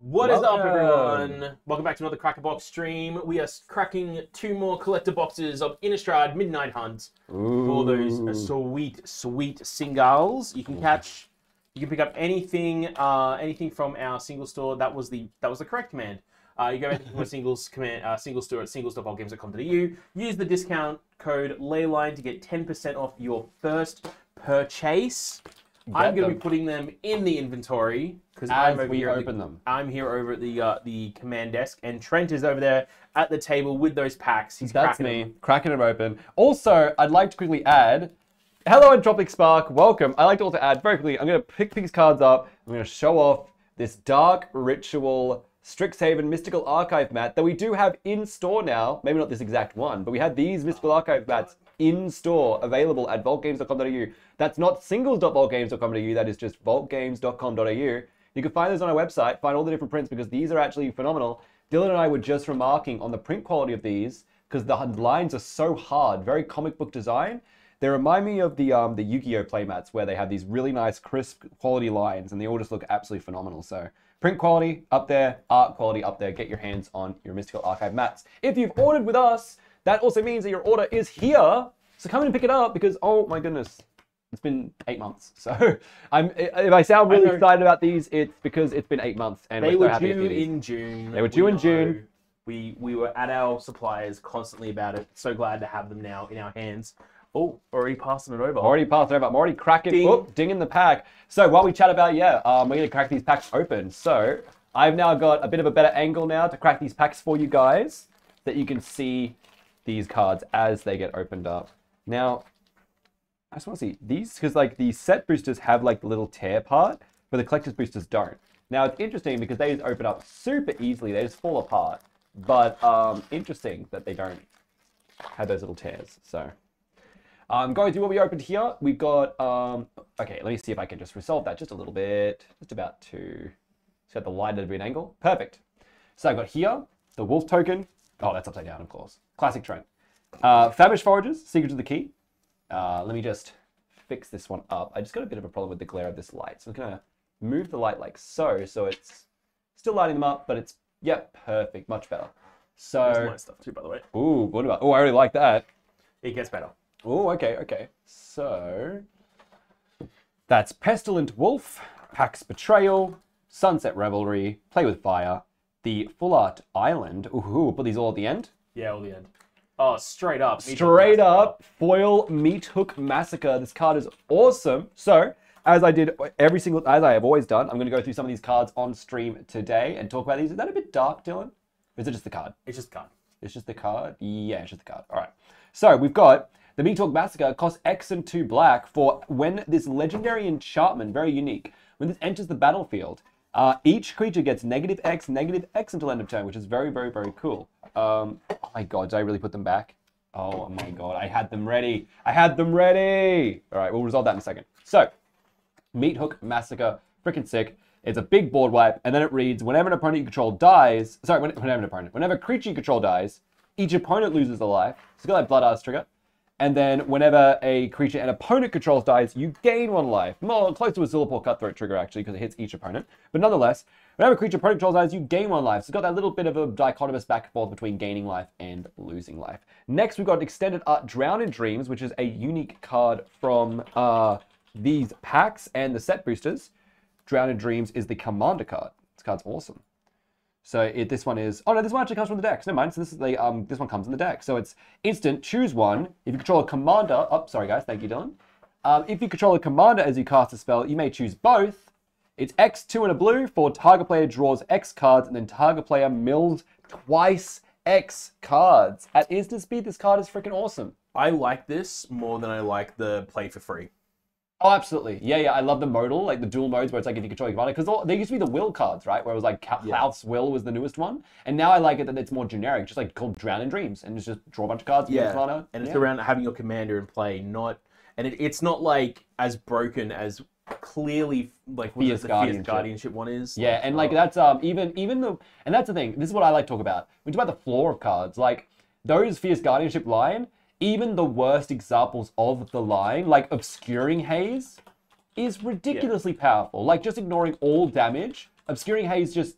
What is up, everyone? Welcome back to another Cracker Box stream. We are cracking 2 more collector boxes of Innistrad Midnight Hunt for those sweet singles. You can pick up anything from our single store. That was the correct command. You go into a single store at singles.vaultgames.com.au. Use the discount code Leyline to get 10% off your first purchase. I'm going to be putting them in the inventory because I'm here over at the command desk, and Trent is over there at the table with those packs. Cracking them open. Also, I'd like to quickly add, hello Entropic Spark, welcome. I'd like to also add very quickly, I'm going to pick these cards up. I'm going to show off this Dark Ritual Strixhaven Mystical Archive mat that we do have in store now. Maybe not this exact one, but we had these Mystical Archive mats in store available at vaultgames.com.au. That's not singles.vaultgames.com.au, that is just vaultgames.com.au. You can find those on our website, find all the different prints because these are actually phenomenal. Dylan and I were just remarking on the print quality of these because the lines are so hard, very comic book design. They remind me of the Yu-Gi-Oh playmats where they have these really nice crisp quality lines and they all just look absolutely phenomenal. So print quality up there, art quality up there. Get your hands on your Mystical Archive mats. If you've ordered with us, that also means that your order is here. So come in and pick it up because, oh my goodness, it's been 8 months. So if I sound really excited about these, it's because it's been 8 months. And they were due in June. They were due in June. We were at our suppliers constantly about it. So glad to have them now in our hands. Oh, already passing it over. Already passing it over. I'm already cracking. Ding. Oh, ding in the pack. So while we chat about, we're going to crack these packs open. So I've now got a bit of a better angle now to crack these packs for you guys that you can see these cards as they get opened up. Now, I just want to see these because like the set boosters have like the little tear part, but the collector's boosters don't. Now it's interesting because they just open up super easily. They just fall apart. But interesting that they don't have those little tears. So going through what we opened here, we've got okay, let me see if I can just resolve that just a little bit. Just about to set the light at a bit angle. Perfect. So I've got here the wolf token. Oh, that's upside down, of course. Classic Trent. Famished Foragers, Secret to the Key. Let me just fix this one up. I just got a bit of a problem with the glare of this light. So I'm going to move the light like so. So it's still lighting them up, but it's, perfect. Much better. So, there's my stuff too, by the way. Ooh, what about, oh, I really like that. It gets better. Oh, okay. So, that's Pestilent Wolf, Pax Betrayal, Sunset Revelry, Play with Fire, the Full Art Island. Ooh, put these all at the end? Yeah, all the end. Oh, straight up. Straight up, Foil Meat Hook Massacre. This card is awesome. So, as I have always done, I'm going to go through some of these cards on stream today and talk about these. Is that a bit dark, Dylan? Or is it just the card? It's just the card. It's just the card? Yeah, it's just the card. All right. So, we've got the Meat Hook Massacre. Costs X and 2 black for when this legendary enchantment, very unique, when this enters the battlefield, each creature gets -X until end of turn, which is very, very, very cool. Oh my god, did I really put them back? Oh my god, I had them ready. All right, we'll resolve that in a second. So, Meat Hook Massacre, freaking sick. It's a big board wipe, and then it reads, whenever an opponent you control dies, whenever a creature you control dies, each opponent loses a life. So it's got that Blood Arts trigger. And then whenever a creature an opponent controls dies, you gain 1 life. More close to a Zillipore Cutthroat trigger, actually, because it hits each opponent. But nonetheless, whenever a creature opponent controls dies, you gain 1 life. So it's got that little bit of a dichotomous back and forth between gaining life and losing life. Next, we've got Extended Art Drown in Dreams, which is a unique card from these packs and the set boosters. Drown in Dreams is the Commander card. This card's awesome. So this one is, oh no, this one actually comes from the deck. So never mind, so this is the, this one comes in the deck. So it's instant, choose one. If you control a commander, oh, sorry guys, thank you Dylan. If you control a commander as you cast a spell, you may choose both. It's X2 and a blue for target player draws X cards and then target player mills twice X cards. At instant speed, this card is freaking awesome. I like this more than I like the play for free. Oh, absolutely. Yeah. I love the modal, like the dual modes where it's like if you control your commander. Because they used to be the will cards, right? Where it was like Klaus Will was the newest one. And now I like it that it's more generic, just like called Drown in Dreams. And it's just draw a bunch of cards. Yeah. And it's around having your commander in play, not... And it's not like as broken as clearly like what Fierce the Fierce Guardianship one is. Yeah, and like that's even the... And that's the thing. This is what I like to talk about. We talk about the floor of cards. Like those Fierce Guardianship line... Even the worst examples of the line, like Obscuring Haze, is ridiculously powerful. Like, just ignoring all damage, Obscuring Haze just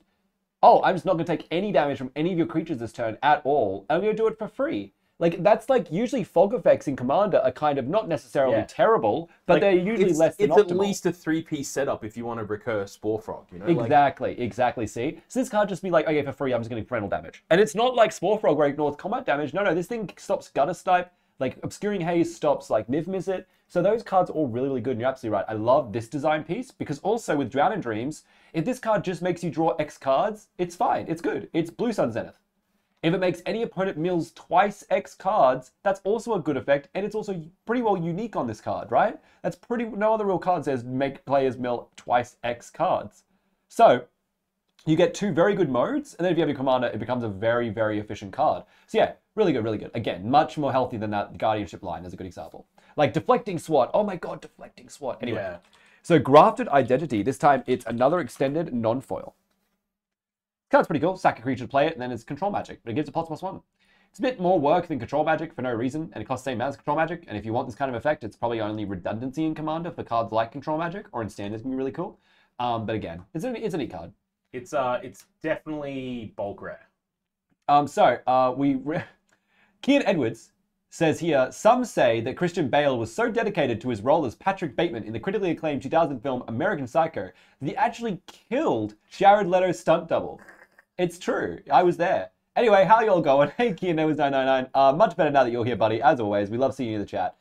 oh, I'm just not going to take any damage from any of your creatures this turn at all. I'm going to do it for free. Like, that's like, usually fog effects in Commander are kind of not necessarily terrible, but like, they're usually less than optimal. It's at least a 3-piece setup if you want to recur Spore Frog, you know? Exactly, see? So this can't just be like, okay, for free, I'm just getting parental damage. And it's not like Spore Frog where it ignores combat damage. No, this thing stops Gutter Snipe. Like, Obscuring Haze stops, like, Niv Mizzet. So those cards are all really, really good, and you're absolutely right. I love this design piece, because also with Drown in Dreams, if this card just makes you draw X cards, it's fine. It's good. It's Blue Sun Zenith. If it makes any opponent mills twice X cards, that's also a good effect, and it's also pretty well unique on this card, right? That's no other real card says make players mill twice X cards. So, you get 2 very good modes, and then if you have your commander, it becomes a very, very efficient card. So yeah, really good, really good. Again, much more healthy than that Guardianship line as a good example. Like Deflecting Swat. Oh my god, Deflecting Swat. Anyway, so Grafted Identity. This time, it's another extended non-foil. Card's pretty cool. Sack a creature to play it, and then it's control magic, but it gives a ++1. It's a bit more work than control magic for no reason, and it costs the same as control magic. And if you want this kind of effect, it's probably only redundancy in Commander for cards like control magic, or in Standard, it's gonna be really cool. But again, it's a neat card. It's definitely bulk rare. Kian Edwards says here, some say that Christian Bale was so dedicated to his role as Patrick Bateman in the critically acclaimed 2000 film American Psycho that he actually killed Jared Leto's stunt double. It's true. I was there. Anyway, how y'all going? Hey, Kian Edwards 999. Much better now that you're here, buddy. As always, we love seeing you in the chat.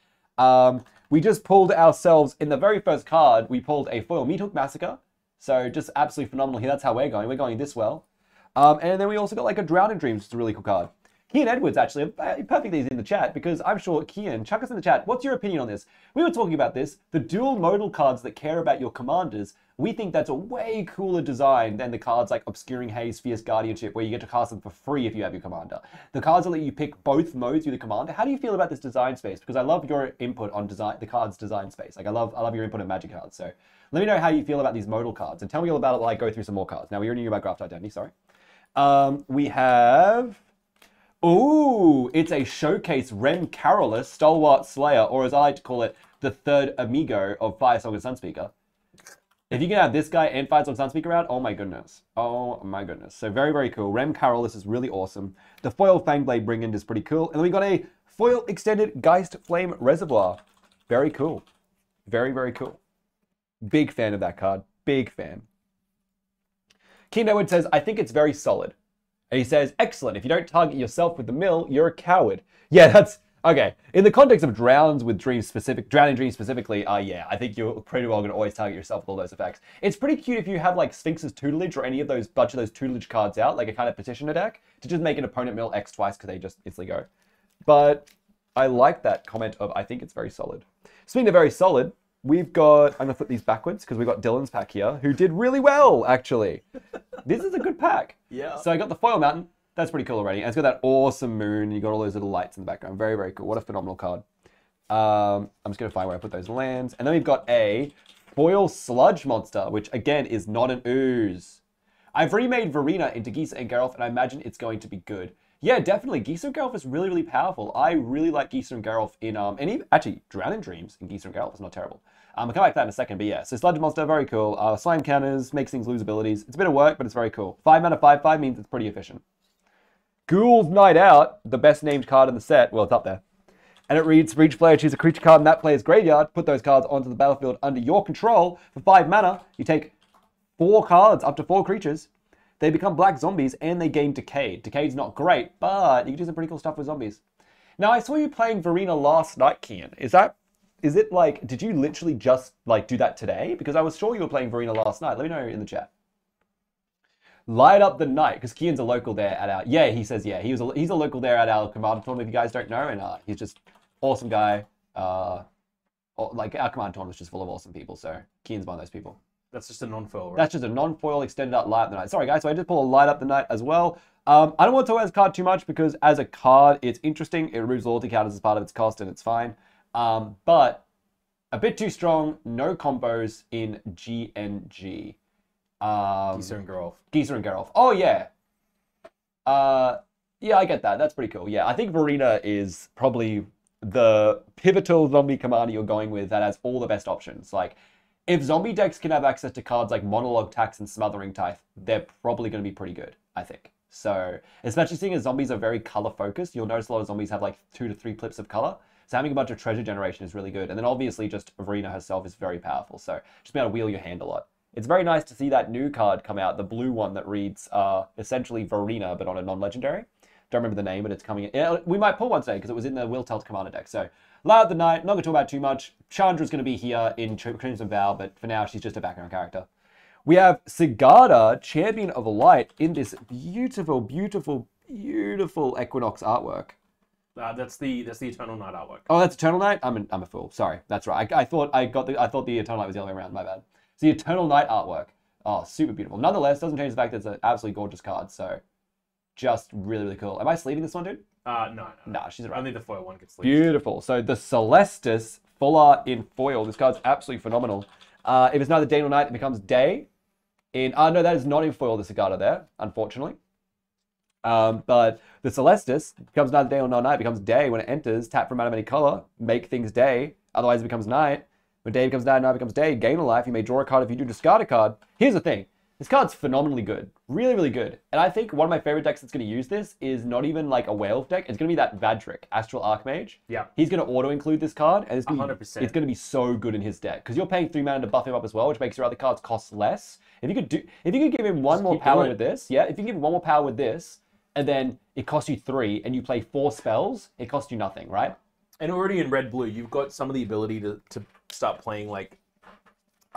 We just pulled ourselves, in the very first card, we pulled a foil Meat Hook Massacre. So just absolutely phenomenal here. That's how we're going. We're going this well. And then we also got like a Drown in Dreams, which is a really cool card. Kian Edwards, actually, perfectly is in the chat, because I'm sure, Kian, chuck us in the chat. What's your opinion on this? We were talking about this. The dual modal cards that care about your commanders, we think that's a way cooler design than the cards like Obscuring Haze, Fierce Guardianship, where you get to cast them for free if you have your commander. The cards that let you pick both modes with the commander. How do you feel about this design space? Because I love your input on the cards design space. Like, I love your input on Magic cards. So let me know how you feel about these modal cards, and tell me all about it while I go through some more cards. Now, we already knew about Graft Identity, sorry. We have... Ooh, it's a Showcase Rem Carolus Stalwart Slayer, or as I like to call it, the third amigo of Firesong and Sunspeaker. If you can have this guy and Firesong Sunspeaker out, oh my goodness. Oh my goodness. So very, very cool. Rem Carolus is really awesome. The foil Fangblade Brigand is pretty cool. And then we got a foil extended Geist Flame Reservoir. Very cool. Very, very cool. Big fan of that card. Big fan. Keen Edward says, I think it's very solid. And he says, excellent. If you don't target yourself with the mill, you're a coward. Yeah, that's... Okay. In the context of Drown in Dreams specifically, yeah, I think you're pretty well going to always target yourself with all those effects. It's pretty cute if you have, like, Sphinx's Tutelage or any of those, bunch of those tutelage cards out, like a kind of petitioner deck, to just make an opponent mill X twice because they just instantly go. But I like that comment of, I think it's very solid. Speaking of very solid, we've got... I'm going to flip these backwards because we've got Dylan's pack here, who did really well, actually. This is a good pack. Yeah. So I got the Foil Mountain. That's pretty cool already. And it's got that awesome moon. You got all those little lights in the background. Very, very cool. What a phenomenal card. I'm just going to find where I put those lands. And then we've got a Foil Sludge Monster, which again is not an ooze. I've remade Verena into Gisa and Geralf, and I imagine it's going to be good. Yeah, definitely. Gisa and Geralf is really, really powerful. I really like Gisa and Geralf in, and even, actually, Drown in Dreams in Gisa and Geralf is not terrible. I'll come back to that in a second, but yeah. So Sludge Monster, very cool. Slime counters, makes things lose abilities. It's a bit of work, but it's very cool. 5 mana, 5/5 means it's pretty efficient. Ghoul's Night Out, the best named card in the set. Well, it's up there. And it reads, for each player, choose a creature card in that player's graveyard. Put those cards onto the battlefield under your control. For 5 mana, you take 4 cards, up to 4 creatures. They become black zombies, and they gain Decayed. Decayed's not great, but you can do some pretty cool stuff with zombies. Now, I saw you playing Verena last night, Kian. Is it like, did you literally just like do that today? Because I was sure you were playing Verena last night. Let me know in the chat. Light Up the Night, because Kian's a local there at our, yeah, he says, yeah, he's a local there at our Commander tournament, if you guys don't know, and he's just awesome guy. Like, our Commander tournament's just full of awesome people, so Kian's one of those people. That's just a non-foil, right? That's just a non-foil extended out Light Up the Night. Sorry, guys, so I did pull a Light Up the Night as well. I don't want to talk about this card too much, because as a card, it's interesting. It removes loyalty counters as part of its cost, and it's fine. But a bit too strong, no combos in GNG. Gisa and Geralf. Gisa and Geralf. Oh, yeah. Yeah, I get that. That's pretty cool. Yeah, I think Verena is probably the pivotal zombie commander you're going with that has all the best options. Like, If zombie decks can have access to cards like Monologue Tax and Smothering Tithe, they're probably going to be pretty good, I think. So, especially seeing as zombies are very color focused, you'll notice a lot of zombies have like 2 to 3 clips of color. So having a bunch of treasure generation is really good. And then obviously just Arena herself is very powerful. So just be able to wheel your hand a lot. It's very nice to see that new card come out, the blue one that reads essentially Verena, but on a non-legendary. Don't remember the name, but it's coming in. Yeah, we might pull one today because it was in the Will Telt Commander deck. So, Light of the Night, not going to talk about too much. Chandra's going to be here in Crimson Vow, but for now, she's just a background character. We have Sigarda, Champion of Light, in this beautiful, beautiful, beautiful Equinox artwork. That's the Eternal Night artwork. Oh, that's Eternal Night? I'm a fool. Sorry, that's right. I thought the Eternal Night was the other way around. My bad. It's the Eternal Night artwork. Oh, super beautiful. Nonetheless, doesn't change the fact that it's an absolutely gorgeous card. So, just really, really cool. Am I sleeving this one, dude? No. Nah, she's right. Only the foil one gets sleeved. Beautiful. So the Celestis full art in foil. This card's absolutely phenomenal. If it's neither day nor night, it becomes day. No, that is not in foil. The Sigarda there, unfortunately. But the Celestis becomes neither day nor night. It becomes day when it enters. Tap for a mana of any color. Make things day. Otherwise, it becomes night. When day becomes night becomes day. Gain a life. You may draw a card if you do discard a card. Here's the thing. This card's phenomenally good. Really, really good. And I think one of my favorite decks that's going to use this is not even like a Werewolf deck. It's going to be that Vadric, Astral Archmage. Yeah. He's going to auto-include this card. And it's going 100%. It's going to be so good in his deck. Because you're paying 3 mana to buff him up as well, which makes your other cards cost less. If you could give him one more power with this, yeah, if you give him one more power with this, and then it costs you 3, and you play 4 spells, it costs you nothing, right? And already in red-blue, you've got some of the ability to start playing like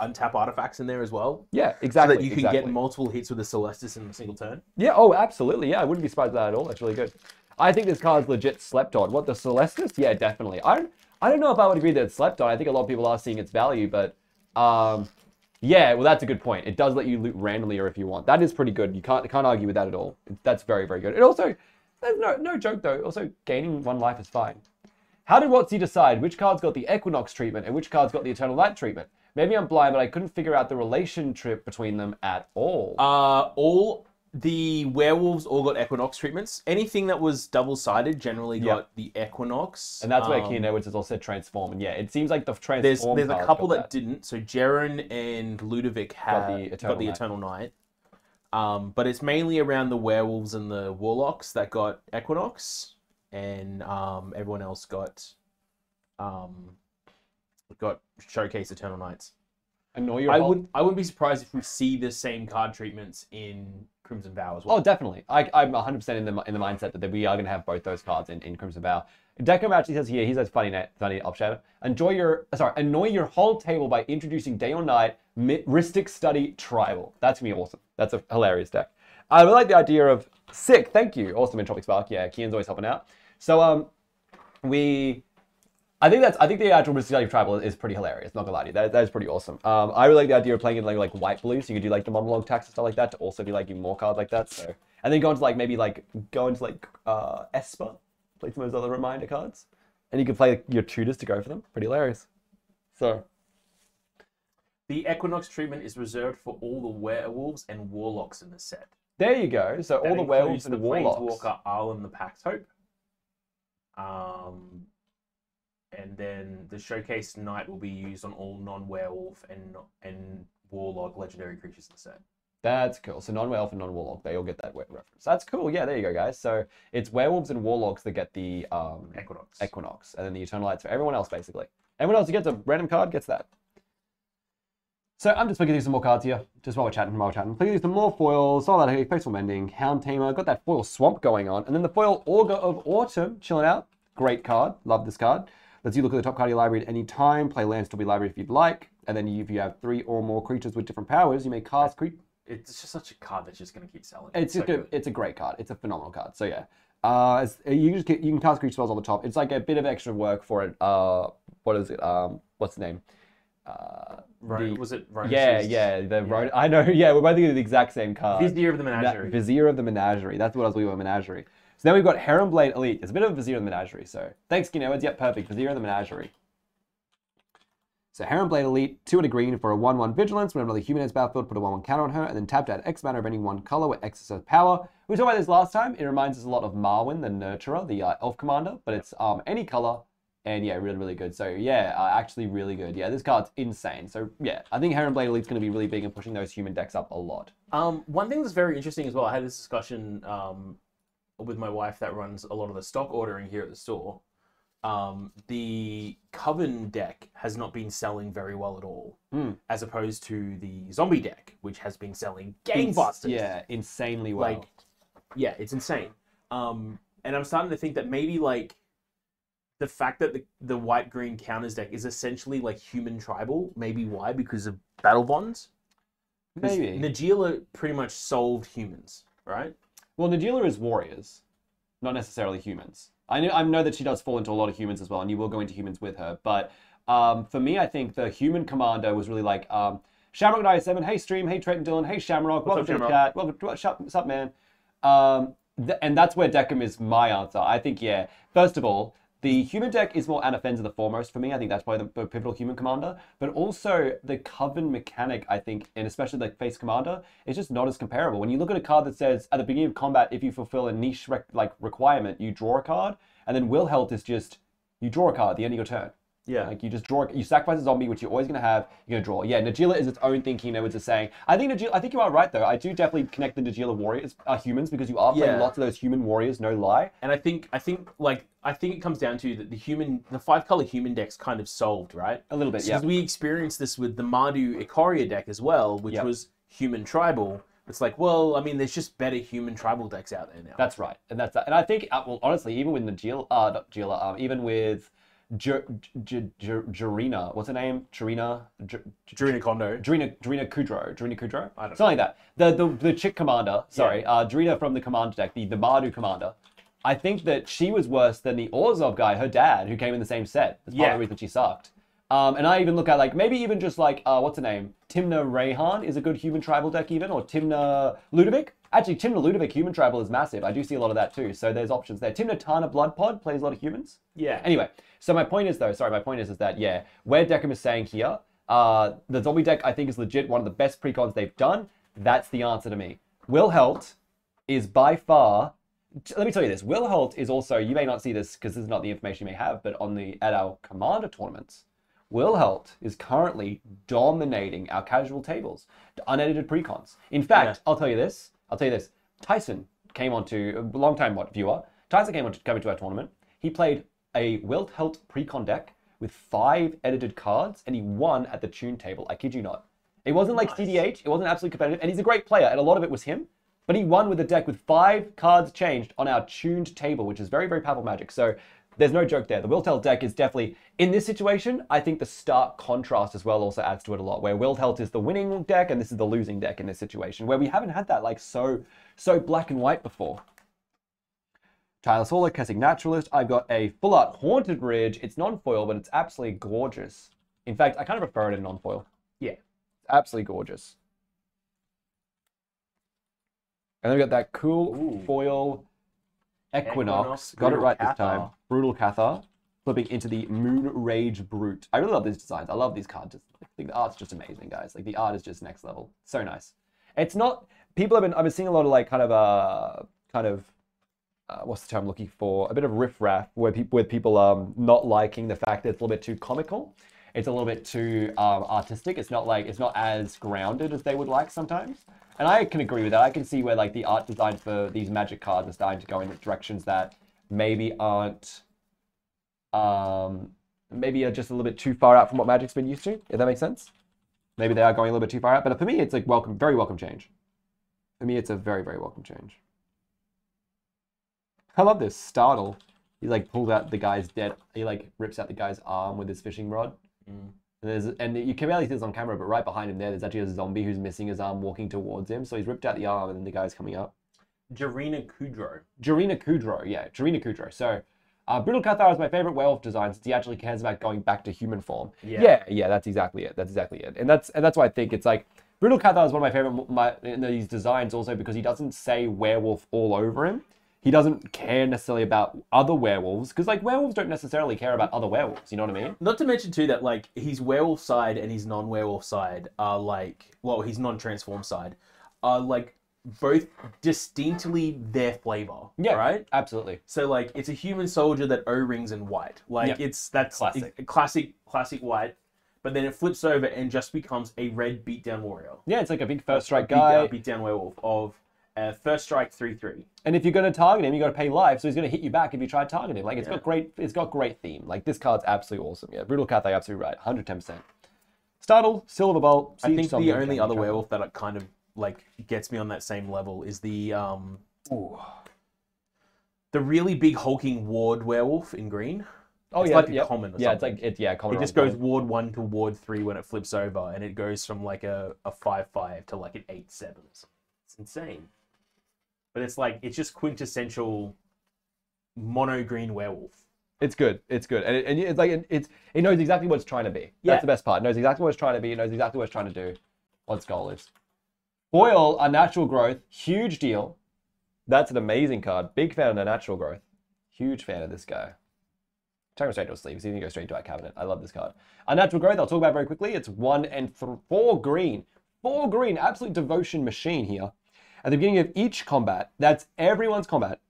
untap artifacts in there as well. Yeah, exactly. So that you can get multiple hits with the Celestis in a single turn. Yeah, oh, absolutely. Yeah, I wouldn't be surprised at that at all. That's really good. I think this card's legit slept on. What, the Celestis? Yeah, definitely. I don't know if I would agree that it's slept on. I think a lot of people are seeing its value, but yeah, well, that's a good point. It does let you loot randomly or if you want. That is pretty good. You can't argue with that at all. That's very, very good. It also, there's no joke though. Also, gaining 1 life is fine. How did WotC decide which cards got the Equinox treatment and which cards got the Eternal Light treatment? Maybe I'm blind, but I couldn't figure out the relationship between them at all. All the werewolves all got Equinox treatments. Anything that was double-sided generally got the Equinox. And that's where Keen Edwards has also transformed. And yeah, it seems like the transform There's a couple that didn't. So Jaren and Ludovic got the Eternal Night. But it's mainly around the werewolves and the warlocks that got Equinox. And everyone else got Showcase Eternal Nights. I wouldn't be surprised if we see the same card treatments in Crimson Vow as well. Oh, definitely. I'm 100% in the mindset that we are going to have both those cards in Crimson Vow. Deco actually says here, he says funny option. Annoy your whole table by introducing day or night Mystic Study Tribal. That's gonna be awesome. That's a hilarious deck. I would like the idea of sick. Thank you. Awesome, Entropic Spark. Yeah, Kian's always helping out. So I think the actual Mystic Study Tribal is pretty hilarious. Not gonna lie to you, that is pretty awesome. I really like the idea of playing in like white blue, so you could do like the monologue tax and stuff like that to also be like even more cards like that. So and then go into Esper, play some of those other reminder cards, and you can play your tutors to go for them. Pretty hilarious. So the Equinox treatment is reserved for all the werewolves and warlocks in the set. There you go. So all the werewolves and the warlocks. Planeswalker, Arlen the Pact Hope. And then the Showcase Knight will be used on all non-werewolf and warlock legendary creatures in the set. That's cool. So non-werewolf and non-warlock, they all get that reference. That's cool. Yeah, there you go, guys. So it's werewolves and warlocks that get the Equinox, and then the Eternal Lights for everyone else, basically. Everyone else who gets a random card gets that. So I'm just flicking through some more cards here, just while we're chatting. Flicking through some more foils, all that Faithful Mending, Hound Tamer, got that foil Swamp going on, and then the foil Augur of Autumn chilling out. Great card. Love this card. Lets you look at the top card of your library at any time, play lands to your library if you'd like, and then if you have 3 or more creatures with different powers, you may cast It's just such a card that's just going to keep selling. It's a great card. It's a phenomenal card. So yeah, you can cast creature spells on the top. It's like a bit of extra work for it. What is it? What's the name? Was it Ruinous? Yeah. I know. Yeah, we're both thinking of the exact same card. Vizier of the Menagerie. Vizier of the Menagerie. That's what I was looking at, Menagerie. So then we've got Heron Blade Elite. It's a bit of a Vizier of the Menagerie. So thanks, Skin Edwards. Yep, perfect. Vizier of the Menagerie. So Heron Blade Elite, 2 and a green for a 1/1 Vigilance. Whenever another human enters battlefield, put a 1/1 counter on her, and then tap to add X mana of any one color where X is her power. We talked about this last time. It reminds us a lot of Marwyn, the Nurturer, the Elf Commander, but it's any color, And yeah, really, really good. So yeah, actually really good. Yeah, this card's insane. So yeah, I think Heron Blade Elite's going to be really big in pushing those human decks up a lot. One thing that's very interesting as well, I had this discussion with my wife that runs a lot of the stock ordering here at the store. The Coven deck has not been selling very well at all, as opposed to the Zombie deck, which has been selling gangbusters. Yeah, insanely well. Like, yeah, it's insane. And I'm starting to think that maybe like the fact that the white-green counters deck is essentially like human tribal, maybe why? Because of battle bonds? Maybe. Najeela pretty much solved humans, right? Well, Najeela is warriors, not necessarily humans. I know that she does fall into a lot of humans as well, and you will go into humans with her. But for me, I think the human commander was really like Shamrock 97, hey stream, hey Trent and Dylan, hey Shamrock, welcome to the chat, welcome to what's up, man. And that's where Deckham is my answer. I think, yeah, first of all, the human deck is more Anna Fenza the foremost for me. I think that's probably the pivotal human commander. But also the Coven mechanic, I think, and especially the face commander, is just not as comparable. When you look at a card that says, at the beginning of combat, if you fulfill a niche requirement, you draw a card. And then Will Helt is just, you draw a card at the end of your turn. Yeah. Like you just draw, you sacrifice a zombie, which you're always going to have, you're going to draw. Yeah, Najeela is its own thinking, it's a saying. I think you are right, though. I do definitely connect the Najeela warriors, humans, because you are playing lots of those human warriors, no lie. And I think it comes down to that the 5-color human deck's kind of solved, right? A little bit, yeah. Because we experienced this with the Mardu Ikoria deck as well, which was human tribal. It's like, well, I mean, there's just better human tribal decks out there now. That's right, and that's that. And I think, well, honestly, even with even with Jarina, what's her name? Jarina Kondo. Jarina Kudro. I don't know. Something like that. The chick commander, sorry, Jarina from the commander deck, the Mardu commander. I think that she was worse than the Orzhov guy, her dad, who came in the same set. That's part of the reason she sucked. And I even look at maybe even just what's her name? Timna Rayhan is a good human tribal deck even, or Timna Ludovic. Actually, Timna Ludovic human tribal is massive. I do see a lot of that too. So there's options there. Timna Tana Blood Pod plays a lot of humans. Yeah. Anyway, so my point is that, where Deckham is saying here, the zombie deck I think is legit one of the best precons they've done. That's the answer to me. Will Helt is by far, let me tell you this, Will Helt is also, you may not see this because this is not the information you may have, but at our commander tournaments, Will Helt is currently dominating our casual tables, unedited precons. In fact, I'll tell you this. Tyson came onto, a long-time viewer. Tyson came into our tournament. He played a Will Helt precon deck with 5 edited cards, and he won at the tune table. I kid you not. It wasn't like CDH. It wasn't absolutely competitive, and he's a great player, and a lot of it was him. But he won with a deck with 5 cards changed on our tuned table, which is very, very powerful magic. So there's no joke there. The Will Helt deck is definitely, in this situation, I think the stark contrast as well also adds to it a lot, where Will Helt is the winning deck and this is the losing deck in this situation, where we haven't had that so black and white before. Tyler Sawler, Kessig Naturalist. I've got a full art Haunted Ridge. It's non-foil, but it's absolutely gorgeous. In fact, I kind of prefer it in non-foil. Yeah. It's absolutely gorgeous. And then we got that cool foil Equinox. Got it right this time. Brutal Cathar. Flipping into the Moon Rage Brute. I really love these designs. I love these cards. I think the art's just amazing, guys. Like, the art is just next level. So nice. It's not... I've been seeing a lot of, what's the term I'm looking for? A bit of riffraff, where people not liking the fact that it's a little bit too comical. It's a little bit too artistic. It's not as grounded as they would like sometimes. And I can agree with that. I can see where the art design for these Magic cards are starting to go in directions that maybe aren't, maybe are just a little bit too far out from what Magic's been used to, if that makes sense. Maybe they are going a little bit too far out, but for me, it's like very welcome change. For me, it's a very, very welcome change. I love this. Startle. He pulled out the guy's dead, he rips out the guy's arm with his fishing rod. And you can barely see this on camera, but right behind him there's actually a zombie who's missing his arm walking towards him. So he's ripped out the arm and then the guy's coming up. Jarina Kudro. Yeah, Jarina Kudro. So Brutal Cathar is my favorite werewolf design since he actually cares about going back to human form. Yeah, that's exactly it. And that's why I think it's Brutal Cathar is one of my favorite in these designs also because he doesn't say werewolf all over him. He doesn't care necessarily about other werewolves, because werewolves don't necessarily care about other werewolves, you know what I mean? Not to mention too that his werewolf side and his non-werewolf side are his non-transform side are both distinctly their flavor. Yeah, right. Absolutely. So like, it's a human soldier that O-rings in white. Like that's classic white. But then it flips over and just becomes a red beatdown warrior. Yeah, it's like a big first strike guy. Beatdown werewolf of first strike 3/3. And if you're going to target him, you got to pay life, so he's going to hit you back if you try to target him. Like it's got great theme. Like this card's absolutely awesome. Yeah, Brutal Cathay, absolutely right, 110%. Startle, Silver Bolt. I think the only other werewolf that kind of like gets me on that same level is the really big hulking ward werewolf in green. Oh, it's like a common or something. It's like common. It just goes ward 1 to ward 3 when it flips over, and it goes from like a 5/5 to like an 8/7. It's insane. But it's like, it's just quintessential mono green werewolf. It's good. It's good. And it's like, it knows exactly what it's trying to be. That's the best part. It knows exactly what it's trying to be. It knows exactly what it's trying to do. What its goal is. Foil, Unnatural Growth. Huge deal. That's an amazing card. Big fan of Unnatural Growth. Huge fan of this guy. Take him straight to a sleeve. So you can go straight to our cabinet. I love this card. Unnatural Growth, I'll talk about very quickly. It's 1 and 4 green. 4 green. Absolute devotion machine here. At the beginning of each combat, that's everyone's combat,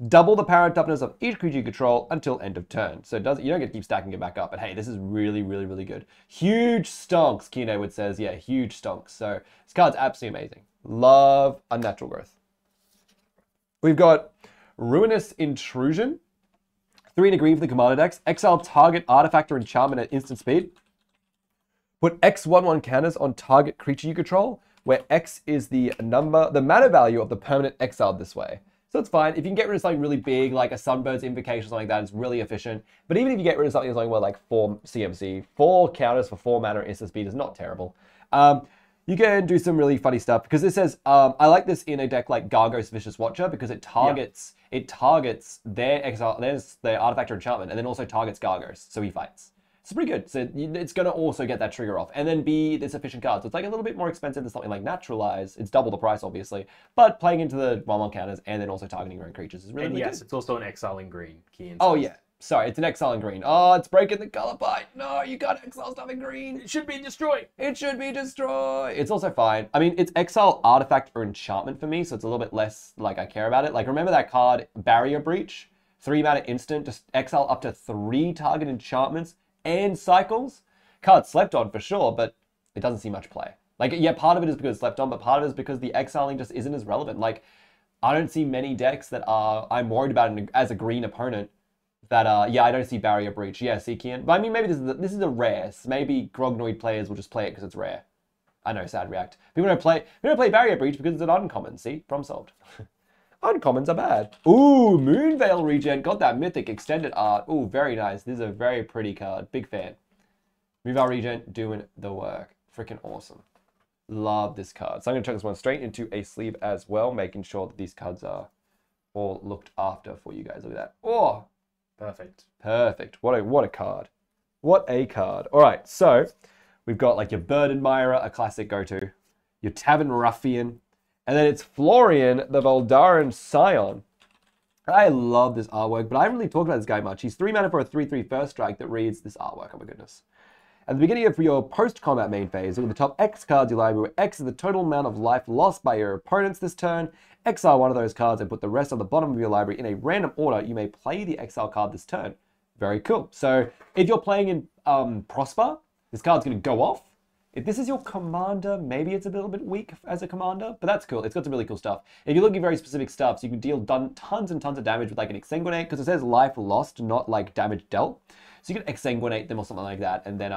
double the power and toughness of each creature you control until end of turn. So you don't get to keep stacking it back up. But hey, this is really, really, really good. Huge stonks, Kino would says. Yeah, huge stonks. So this card's absolutely amazing. Love Unnatural Growth. We've got Ruinous Intrusion. 3 and a green for the commander decks. Exile target artifact or enchantment at instant speed. Put X/1/1 counters on target creature you control, where X is the mana value of the permanent exiled this way. So it's fine. If you can get rid of something really big, like a Sunbird's Invocation or something like that, it's really efficient. But even if you get rid of something like 4 CMC, 4 counters for 4 mana instant speed is not terrible. You can do some really funny stuff, because it says, I like this in a deck like Gargos Vicious Watcher, because it targets their exile, their artifact or enchantment, and then also targets Gargos, so he fights. It's pretty good. So it's going to also get that trigger off, and then be this efficient card. So it's like a little bit more expensive than something like Naturalize. It's double the price, obviously, but playing into the 1/1 counters and then also targeting your own creatures is really, really good. It's also an exile in green. Oh yeah. Sorry, it's an exile in green. Oh, it's breaking the color pie. No, you can't exile stuff in green. It should be destroyed. It should be destroyed. It's also fine. I mean, it's exile artifact or enchantment for me, so it's a little bit less like I care about it. Like, remember that card, Barrier Breach? 3 mana instant, just exile up to 3 target enchantments and cycles. Card slept on for sure, but it doesn't see much play. Like, yeah, part of it is because it's slept on, but part of it is because the exiling just isn't as relevant. Like, I don't see many decks that I'm worried about as a green opponent. That, yeah, I don't see Barrier Breach. Yeah, see, Kian. But I mean, maybe this is a rare. So maybe Grognoid players will just play it because it's rare. I know, sad react. People don't play Barrier Breach because it's an uncommon. See? Problem solved. Uncommons are bad. Ooh, Moonveil Regen. Got that mythic extended art. Ooh, very nice. This is a very pretty card. Big fan. Moonveil Regen doing the work. Freaking awesome. Love this card. So I'm going to chuck this one straight into a sleeve as well, making sure that these cards are all looked after for you guys. Look at that. Oh! Perfect. Perfect. What a card. What a card. All right, so we've got like your Bird Admirer, a classic go-to, your Tavern Ruffian, and then it's Florian, the Voldaran Scion. I love this artwork, but I haven't really talked about this guy much. He's 3 mana for a 3/3 first strike that reads this artwork. Oh my goodness. At the beginning of your post-combat main phase, look at the top X cards in your library, where X is the total amount of life lost by your opponents this turn. Exile one of those cards and put the rest on the bottom of your library in a random order. You may play the exile card this turn. Very cool. So if you're playing in Prosper, this card's going to go off. If this is your commander, maybe it's a little bit weak as a commander, but that's cool. It's got some really cool stuff. If you're looking at very specific stuff, so you can deal tons and tons of damage with like an Exsanguinate, because it says life lost, not like damage dealt. So you can Exsanguinate them or something like that, and then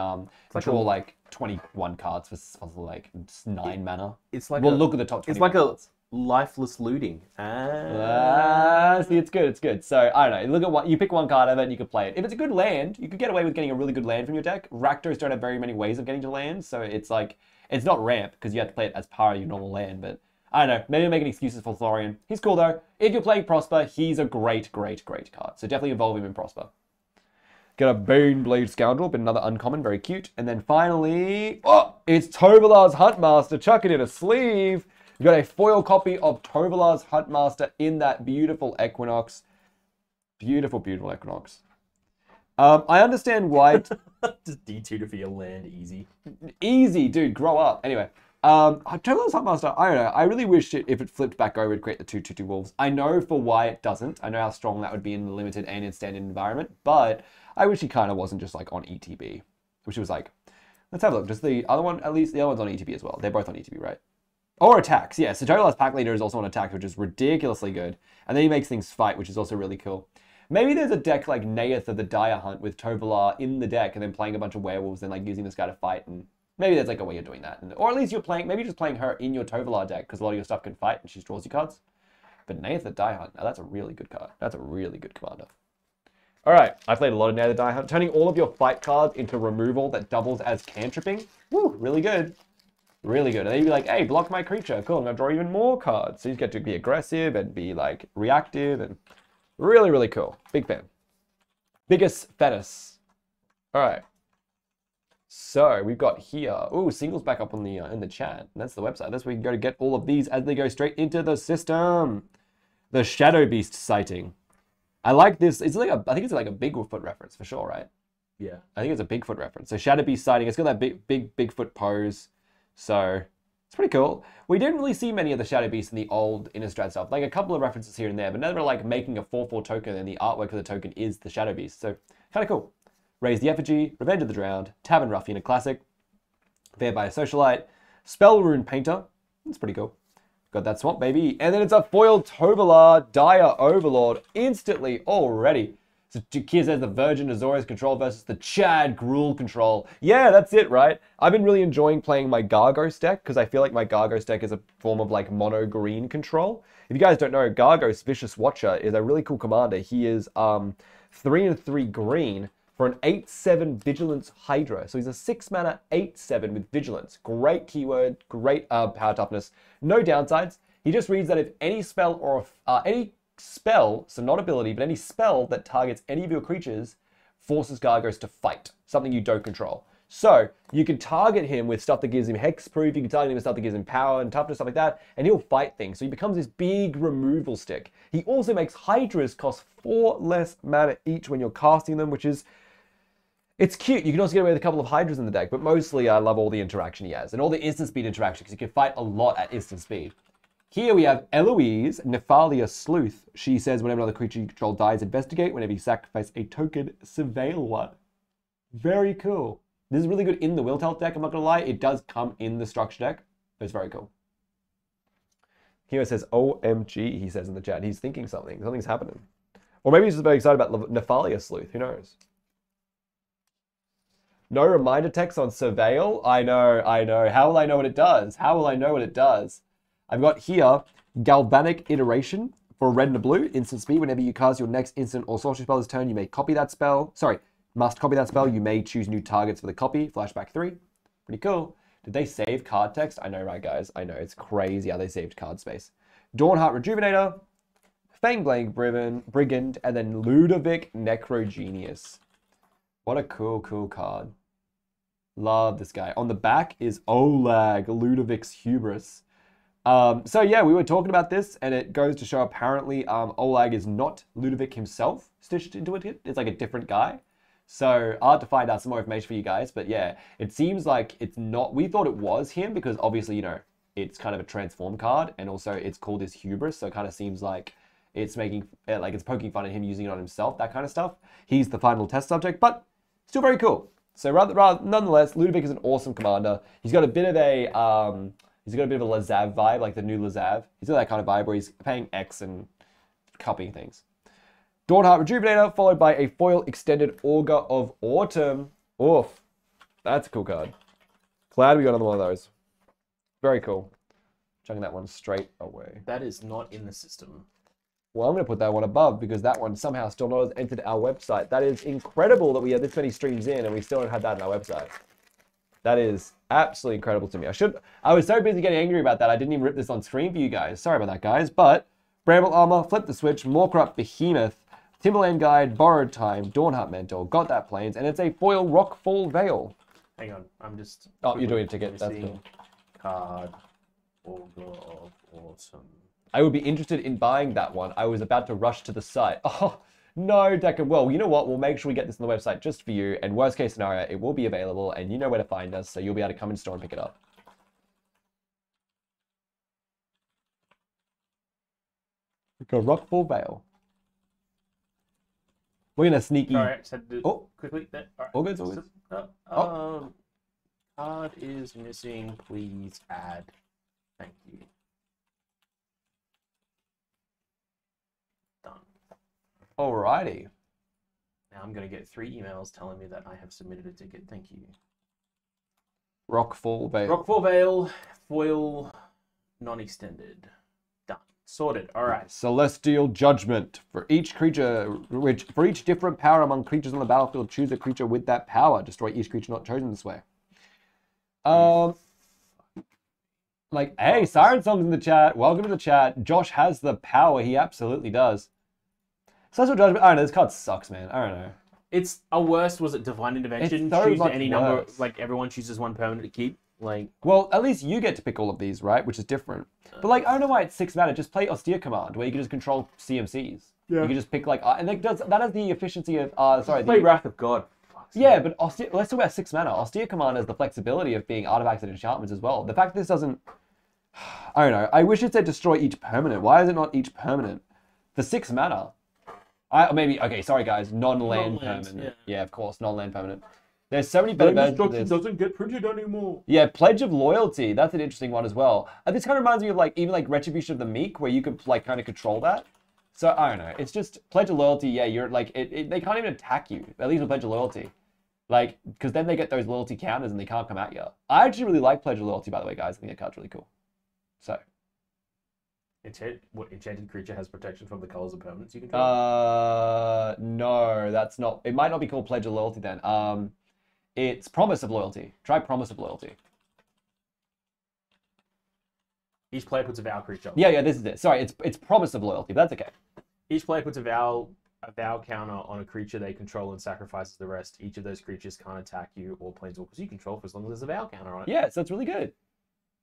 draw like 21 cards for like 9 mana. It's like look at the top 20. It's like cards. Lifeless looting. See, it's good, it's good. So, I don't know, look at what, you pick one card of it and you can play it. If it's a good land, you could get away with getting a really good land from your deck. Rakdos don't have very many ways of getting to land, so it's like, it's not ramp, because you have to play it as part of your normal land, but I don't know, maybe I'm making excuses for Florian. He's cool though. If you're playing Prosper, he's a great card. So definitely involve him in Prosper. Get a Baneblade Scoundrel, but another uncommon, very cute. And then finally, oh, it's Tobler's Huntmaster. Chuck it in a sleeve. You've got a foil copy of Tobler's Huntmaster in that beautiful Equinox. Beautiful, beautiful Equinox. I understand why... Just D2 for your land, easy. Easy, dude, grow up. Anyway, Tobler's Huntmaster, I don't know. I really wish if it flipped back over, it'd create the 2/2/2 wolves. I know for why it doesn't. I know how strong that would be in the limited and in standard environment, but I wish he kind of wasn't just like on ETB. I wish it was like, let's have a look. Does the other one, at least the other one's on ETB as well. They're both on ETB, right? Or attacks, yeah. So Tobler's Pack Leader is also on attacks, which is ridiculously good. And then he makes things fight, which is also really cool. Maybe there's a deck like Naeth of the Dire Hunt with Tobler in the deck and then playing a bunch of werewolves and like using this guy to fight. And maybe there's like a way of doing that. Or at least you're playing, maybe just playing her in your Tobler deck because a lot of your stuff can fight and she draws you cards. But Naeth the Dire Hunt, now that's a really good card. That's a really good commander. All right, I played a lot of Naeth the Dire Hunt. Turning all of your fight cards into removal that doubles as cantripping. Woo, really good. Really good. And then you'd be like, hey, block my creature. Cool, I'm going to draw even more cards. So you get to be aggressive and be like reactive and really, really cool. Big fan. Biggest Fetus. All right. So we've got here. Ooh, singles back up on the in the chat. That's the website. That's where you can go to get all of these as they go straight into the system. The Shadow Beast sighting. I like this. It's like I think it's like a Bigfoot reference for sure, right? Yeah. I think it's a Bigfoot reference. So Shadow Beast sighting. It's got that big Bigfoot pose. So it's pretty cool. We didn't really see many of the Shadow Beasts in the old Innistrad stuff. Like a couple of references here and there, but never like making a 4/4 token and the artwork of the token is the Shadow Beast. So kind of cool. Raise the Effigy, Revenge of the Drowned, Tavern Ruffian, a classic. Fair by a Socialite, Spell Rune Painter. That's pretty cool. Got that Swamp Baby. And then it's a foiled Tobler, Dire Overlord instantly already. So Kia says the Virgin Azorius control versus the Chad Gruul control. Yeah, that's it, right? I've been really enjoying playing my Gargos deck because I feel like my Gargos deck is a form of like mono green control. If you guys don't know, Gargos Vicious Watcher is a really cool commander. He is 3/3 green for an 8/7 Vigilance Hydra. So he's a 6-mana 8/7 with Vigilance. Great keyword, great power toughness. No downsides. He just reads that if any spell or any spell, so not ability, but any spell that targets any of your creatures forces Gargos to fight, something you don't control. So you can target him with stuff that gives him hexproof, you can target him with stuff that gives him power and toughness, stuff like that, and he'll fight things. So he becomes this big removal stick. He also makes Hydras cost 4 less mana each when you're casting them, which is, it's cute. You can also get away with a couple of Hydras in the deck, but mostly I love all the interaction he has, and all the instant speed interaction, because you can fight a lot at instant speed. Here we have Eloise, Nephalia Sleuth. She says whenever another creature you control dies, investigate. Whenever you sacrifice a token, surveil one. Very cool. This is really good in the Will Telt deck, I'm not going to lie. It does come in the structure deck, but it's very cool. Here it says, OMG, he says in the chat. He's thinking something. Something's happening. Or maybe he's just very excited about Nephalia Sleuth. Who knows? No reminder text on surveil? I know. How will I know what it does? How will I know what it does? I've got here Galvanic Iteration for red and a blue. Instant speed. Whenever you cast your next instant or sorcery spell this turn, you may copy that spell. Sorry, must copy that spell. You may choose new targets for the copy. Flashback 3. Pretty cool. Did they save card text? I know, right, guys? I know. It's crazy how they saved card space. Dawnheart Rejuvenator, Fangblade Brigand, and then Ludovic Necrogenius. What a cool card. Love this guy. On the back is Olag, Ludovic's Hubris. So yeah, we were talking about this, and it goes to show apparently Olag is not Ludovic himself stitched into it. It's like a different guy. So I'll have to find out some more information for you guys. But yeah, it seems like it's not. We thought it was him because obviously, you know, it's kind of a transform card, and also it's called his Hubris. So it kind of seems like it's making like it's poking fun at him using it on himself, that kind of stuff. He's the final test subject, but still very cool. So nonetheless, Ludovic is an awesome commander. He's got a bit of a Lazav vibe, like the new Lazav. He's got that kind of vibe where he's paying X and copying things. Dawnheart Rejuvenator, followed by a foil extended Augur of Autumn. Oof. That's a cool card. Glad we got another one of those. Very cool. Chucking that one straight away. That is not in the system. Well, I'm going to put that one above because that one somehow still not has entered our website. That is incredible that we had this many streams in and we still don't have that in our website. That is absolutely incredible to me. I was so busy getting angry about that, I didn't even rip this on screen for you guys. Sorry about that, guys. But Bramble Armor, Flip the Switch, Moorcrop Behemoth, Timberland Guide, Borrowed Time, Dawnheart Mentor, Got That Plains, and it's a foil Rockfall Veil. Hang on, I'm just... Oh, you're doing a ticket. That's cool. Card, Augur of Autumn. I would be interested in buying that one. I was about to rush to the site. Oh, no, Declan. Well, you know what? We'll make sure we get this on the website just for you. And worst case scenario, it will be available and you know where to find us. So you'll be able to come in store and pick it up. Go Rockfall Veil. We're gonna sneaky. All right, said quickly. All right. All good, all good. Card is missing. Please add. Thank you. Done. Alrighty. Now I'm gonna get 3 emails telling me that I have submitted a ticket. Thank you. Rockfall Veil. Rockfall Veil, foil, non-extended. Done. Sorted. All right. Celestial Judgment. For each different power among creatures on the battlefield, choose a creature with that power. Destroy each creature not chosen this way. Like, hey, Siren Song's in the chat. Welcome to the chat. Josh has the power. He absolutely does. Celestial Judgment. I don't know. This card sucks, man. I don't know. It's a worst. Was it Divine Intervention? It's so Choose much any worse. number. Like everyone chooses one permanent to keep. Like, well, at least you get to pick all of these, right? Which is different. But like, I don't know why it's 6 mana. Just play Austere Command, where you can just control CMCs. Yeah. You can just pick like, and that has the efficiency of play Wrath of God. Yeah, but Austere, let's talk about 6 mana. Austere Command has the flexibility of being artifacts and enchantments as well. The fact that this doesn't, I don't know. I wish it said destroy each permanent. Why is it not each permanent? For 6 mana. Okay, sorry guys, non-land permanent. Yeah, of course, non-land permanent. There's so many better versions of this. Doesn't get printed anymore. Yeah, Pledge of Loyalty. That's an interesting one as well. This kind of reminds me of like even like Retribution of the Meek, where you could like kind of control that. So I don't know. It's just Pledge of Loyalty. Yeah, you're like they can't even attack you. At least with Pledge of Loyalty, like because then they get those loyalty counters and they can't come at you. I actually really like Pledge of Loyalty, by the way, guys. I think that card's really cool. So. Enchanted creature has protection from the colors of permanents you control? No, that's not. It might not be called Pledge of Loyalty then. It's Promise of Loyalty. Try Promise of Loyalty. Each player puts a vow creature. Yeah, this is it. Sorry, it's Promise of Loyalty, but that's okay. Each player puts a vow counter on a creature they control and sacrifices the rest. Each of those creatures can't attack you or planeswalkers you control for as long as there's a vow counter on it. Yeah, so it's really good.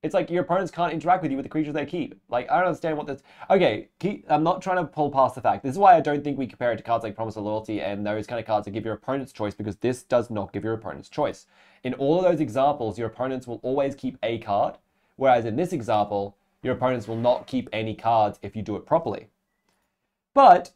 It's like your opponents can't interact with you with the creatures they keep. Like, I don't understand what this... Okay, I'm not trying to pull past the fact. This is why I don't think we compare it to cards like Promise of Loyalty and those kind of cards that give your opponents choice, because this does not give your opponents choice. In all of those examples, your opponents will always keep a card, whereas in this example, your opponents will not keep any cards if you do it properly. But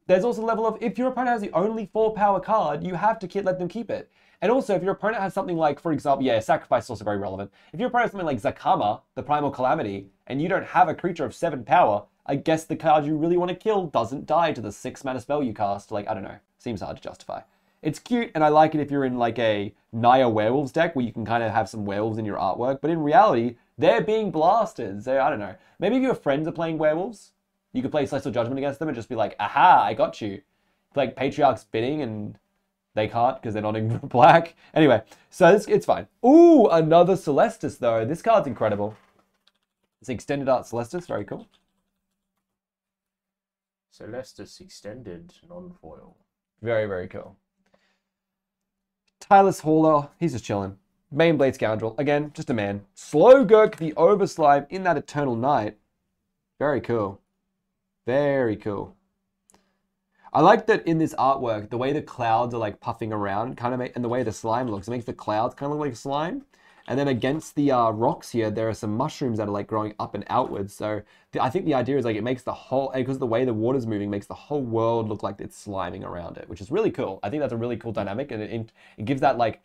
there's also a level of, if your opponent has the only 4-power card, you have to let them keep it. And also, if your opponent has something like, for example, Sacrifice is also very relevant. If your opponent has something like Zakama, the Primal Calamity, and you don't have a creature of 7 power, I guess the card you really want to kill doesn't die to the 6 mana spell you cast. Like, I don't know. Seems hard to justify. It's cute, and I like it if you're in like a Naya Werewolves deck where you can kind of have some werewolves in your artwork. But in reality, they're being blasted. So, I don't know. Maybe if your friends are playing werewolves, you could play Celestial Judgment against them and just be like, aha, I got you. Like Patriarch's Bidding and... They can't because they're not in black. Anyway, so it's fine. Ooh, another Celestis though. This card's incredible. It's Extended Art Celestis, very cool. Celestis Extended, non-foil. Very, very cool. Tylus Hauler, he's just chilling. Main-Blade Scoundrel, again, just a man. Slowgurk the Overslime in that Eternal Night. Very cool. Very cool. I like that in this artwork, the way the clouds are like puffing around, and the way the slime looks, it makes the clouds kind of look like slime. And then against the rocks here, there are some mushrooms that are like growing up and outwards. So I think the idea is like it makes the whole, because the way the water's moving makes the whole world look like it's sliming around it, which is really cool. I think that's a really cool dynamic, and it gives that like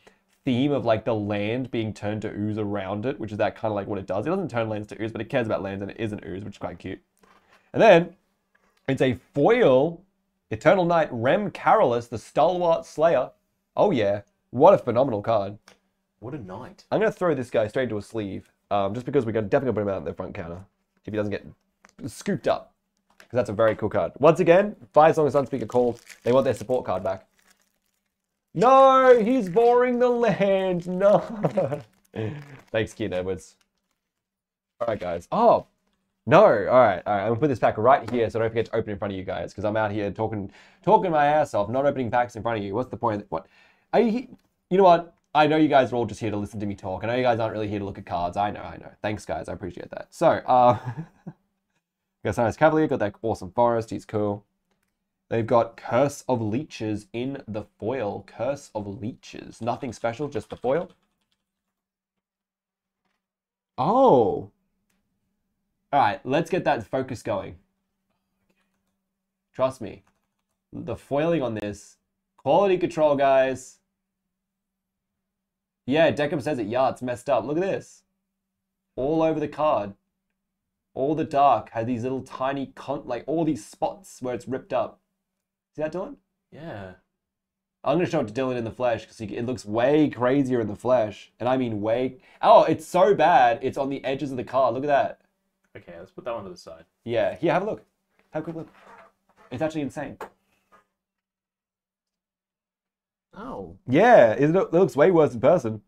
theme of like the land being turned to ooze around it, which is that kind of like what it does. It doesn't turn lands to ooze, but it cares about lands and it is an ooze, which is quite cute. And then it's a foil Eternal Night Rem Carolus, the Stalwart Slayer. Oh yeah, what a phenomenal card. What a night. I'm going to throw this guy straight into a sleeve, just because we're definitely going to put him out in the front counter if he doesn't get scooped up, because that's a very cool card. Once again, Fire Song and Sunspeaker called. They want their support card back. No, he's boring the land. No. Thanks, Kid Edwards. All right, guys. Oh. No, all right. I'm gonna put this pack right here so I don't forget to open in front of you guys, because I'm out here talking my ass off, not opening packs in front of you. What's the point? What? You know what? I know you guys are all just here to listen to me talk. I know you guys aren't really here to look at cards. I know. Thanks, guys. I appreciate that. So, got Sinus Cavalier, got that awesome Forest. He's cool. They've got Curse of Leeches in the foil. Curse of Leeches. Nothing special, just the foil. Oh. All right, let's get that focus going. Trust me. The foiling on this. Quality control, guys. Yeah, Deckham says it. Yeah, it's messed up. Look at this. All over the card. All the dark had these little tiny, like all these spots where it's ripped up. See that, Dylan? Yeah. I'm going to show it to Dylan in the flesh because it looks way crazier in the flesh. And I mean way... Oh, it's so bad. It's on the edges of the card. Look at that. Okay, let's put that one to the side. Yeah. Here, have a look. Have a quick look. It's actually insane. Oh. Yeah, it looks way worse in person.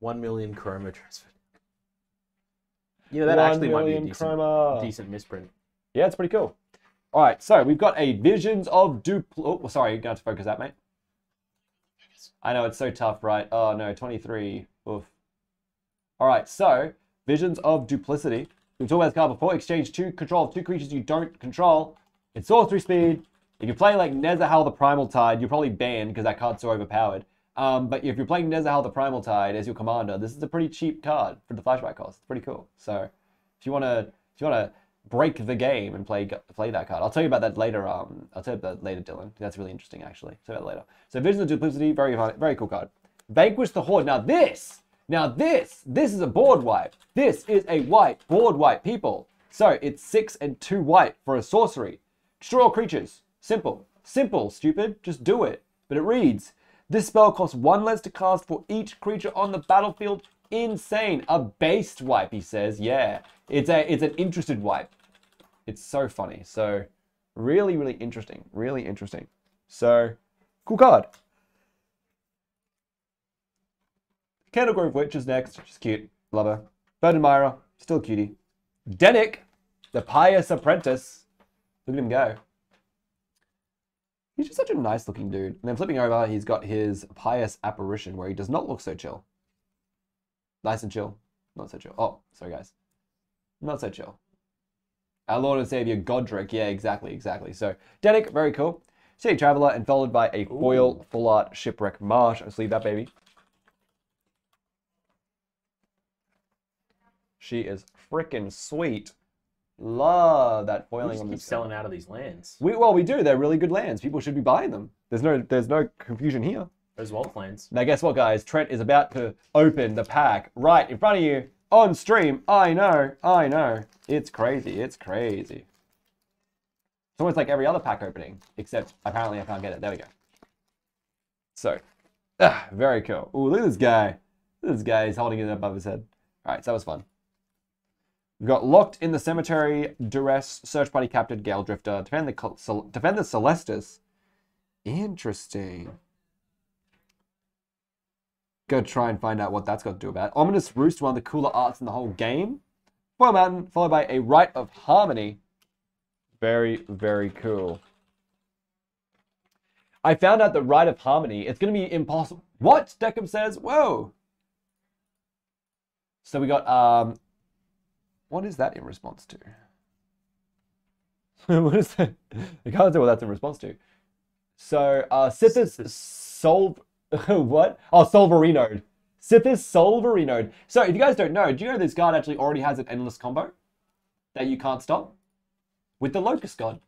1 million chroma transferred. You know, that actually might be a decent misprint. Yeah, it's pretty cool. All right, so we've got a Visions of Oh, sorry, you're going to have to focus that, mate. I know, it's so tough, right? Oh, no, 23. Oof. All right, so Visions of Duplicity. We've talked about this card before. Exchange control of 2 creatures you don't control. It's sorcery speed. If you're playing like Nezahal the Primal Tide, you're probably banned because that card's so overpowered. But if you're playing Nezahal the Primal Tide as your commander, this is a pretty cheap card for the flashback cost. It's pretty cool. So if you wanna break the game and play that card, I'll tell you about that later. I'll tell you about that later, Dylan. That's really interesting, actually. I'll tell you about that later. So Visions of Duplicity, very cool card. Vanquish the Horde. Now this is a board wipe. This is a white board wipe, people. So it's 6 and 2 white for a sorcery. Destroy all creatures. Simple, stupid. Just do it. But it reads, this spell costs 1 less to cast for each creature on the battlefield. Insane. A based wipe, he says. Yeah, it's an interested wipe. It's so funny. So really, really interesting. Really interesting. So cool card. Candle Grove Witch is next. She's cute. Love her. Bird Admirer. Still cutie. Denick, the Pious Apprentice. Look at him go. He's just such a nice looking dude. And then flipping over, he's got his Pious Apparition where he does not look so chill. Nice and chill. Not so chill. Oh, sorry guys. Not so chill. Our Lord and Savior Godric. Yeah, exactly. So, Denick, very cool. City Traveler, and followed by a foil full art Shipwreck Marsh. Let's leave that baby. She is freaking sweet. Love that foiling on this. Keep selling out of these lands. We do. They're really good lands. People should be buying them. There's no confusion here. Those Wolf lands. Now guess what, guys? Trent is about to open the pack right in front of you on stream. I know. It's crazy. It's almost like every other pack opening, except apparently I can't get it. There we go. So, very cool. Ooh, look at this guy. This guy is holding it above his head. All right, so that was fun. We've got Locked in the Cemetery, Duress, Search Party Captured, Gale Drifter, Defend the Celestis. Interesting. Go try and find out what that's got to do about it. Ominous Roost, one of the cooler arts in the whole game. Foil Mountain, followed by a Rite of Harmony. Very, very cool. I found out that Rite of Harmony, it's going to be impossible. What? Deckham says, whoa. So we got, what is that in response to? What is that? I can't tell what that's in response to. So, Sithis what? Oh, Solverinoed. Sithis Solverinoed. So, if you guys don't know, do you know this card actually already has an endless combo that you can't stop? With the Locust God.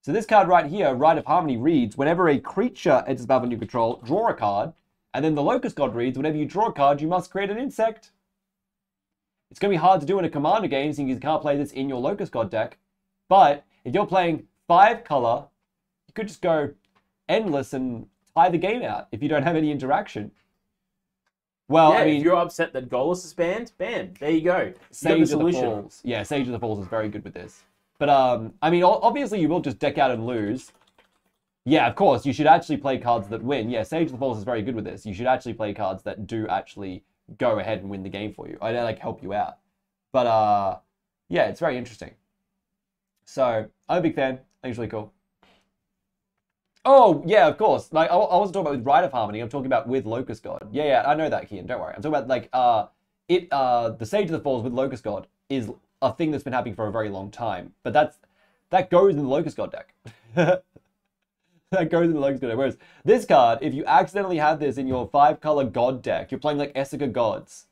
So this card right here, Rite of Harmony, reads, whenever a creature enters the battle under your control, draw a card. And then the Locust God reads, whenever you draw a card, you must create an insect. It's going to be hard to do in a commander game, since you can't play this in your Locust God deck. But if you're playing 5 color, you could just go endless and tie the game out if you don't have any interaction. Well, yeah, I mean, if you're upset that Golos is banned, bam, there you go. Sage of the Falls. Yeah, Sage of the Falls is very good with this. But, I mean, obviously you will just deck out and lose. Yeah, of course, you should actually play cards that win. Yeah, Sage of the Falls is very good with this. You should actually play cards that do actually go ahead and win the game for you. I like help you out. But, yeah, it's very interesting. So, I'm a big fan. I think it's really cool. Oh, yeah, of course. Like, I wasn't talking about with Rite of Harmony. I'm talking about with Locust God. Yeah, I know that, Kian. Don't worry. I'm talking about, like, the Sage of the Falls with Locust God is a thing that's been happening for a very long time. But that goes in the Locust God deck. That goes in the Locust God deck. Whereas this card, if you accidentally have this in your 5-color God deck, you're playing, like, Essica Gods,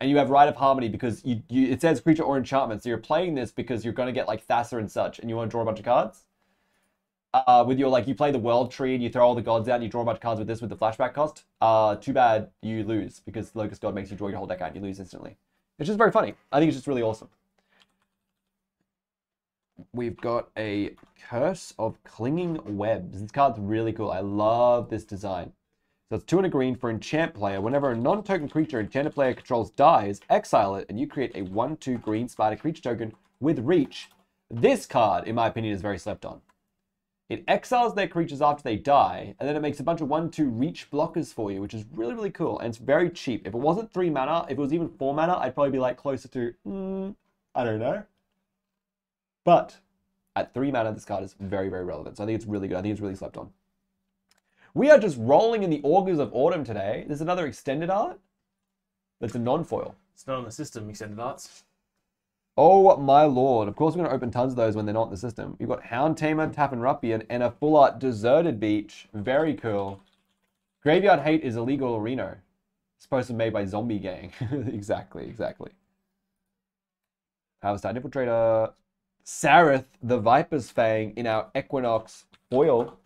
And you have Rite of Harmony because it says creature or enchantment. So you're playing this because you're going to get like Thasser and such, and you want to draw a bunch of cards. With your, like, you play the World Tree and you throw all the gods out and you draw a bunch of cards with this with the flashback cost. Too bad you lose because Locust God makes you draw your whole deck out and you lose instantly. It's just very funny. I think it's just really awesome. We've got a Curse of Clinging Webs. This card's really cool. I love this design. So it's 2 and a green for enchant player. Whenever a non-token creature enchanted player controls dies, exile it, and you create a 1/2 green spider creature token with reach. This card, in my opinion, is very slept on. It exiles their creatures after they die, and then it makes a bunch of 1/2 reach blockers for you, which is really, really cool. And it's very cheap. If it wasn't 3 mana, if it was even 4 mana, I'd probably be like closer to, I don't know. But at 3 mana, this card is very, very relevant. So I think it's really good. I think it's really slept on. We are just rolling in the Augurs of Autumn today. There's another extended art. That's a non-foil. It's not on the system, extended arts. Oh my lord. Of course we're going to open tons of those when they're not in the system. You've got Hound Tamer, Tappen Ruffian, and a full art Deserted Beach. Very cool. Graveyard Hate is illegal Reno. Supposed to be made by Zombie Gang. Exactly. Harvest Infiltrator. Sarith, the Viper's Fang in our Equinox foil.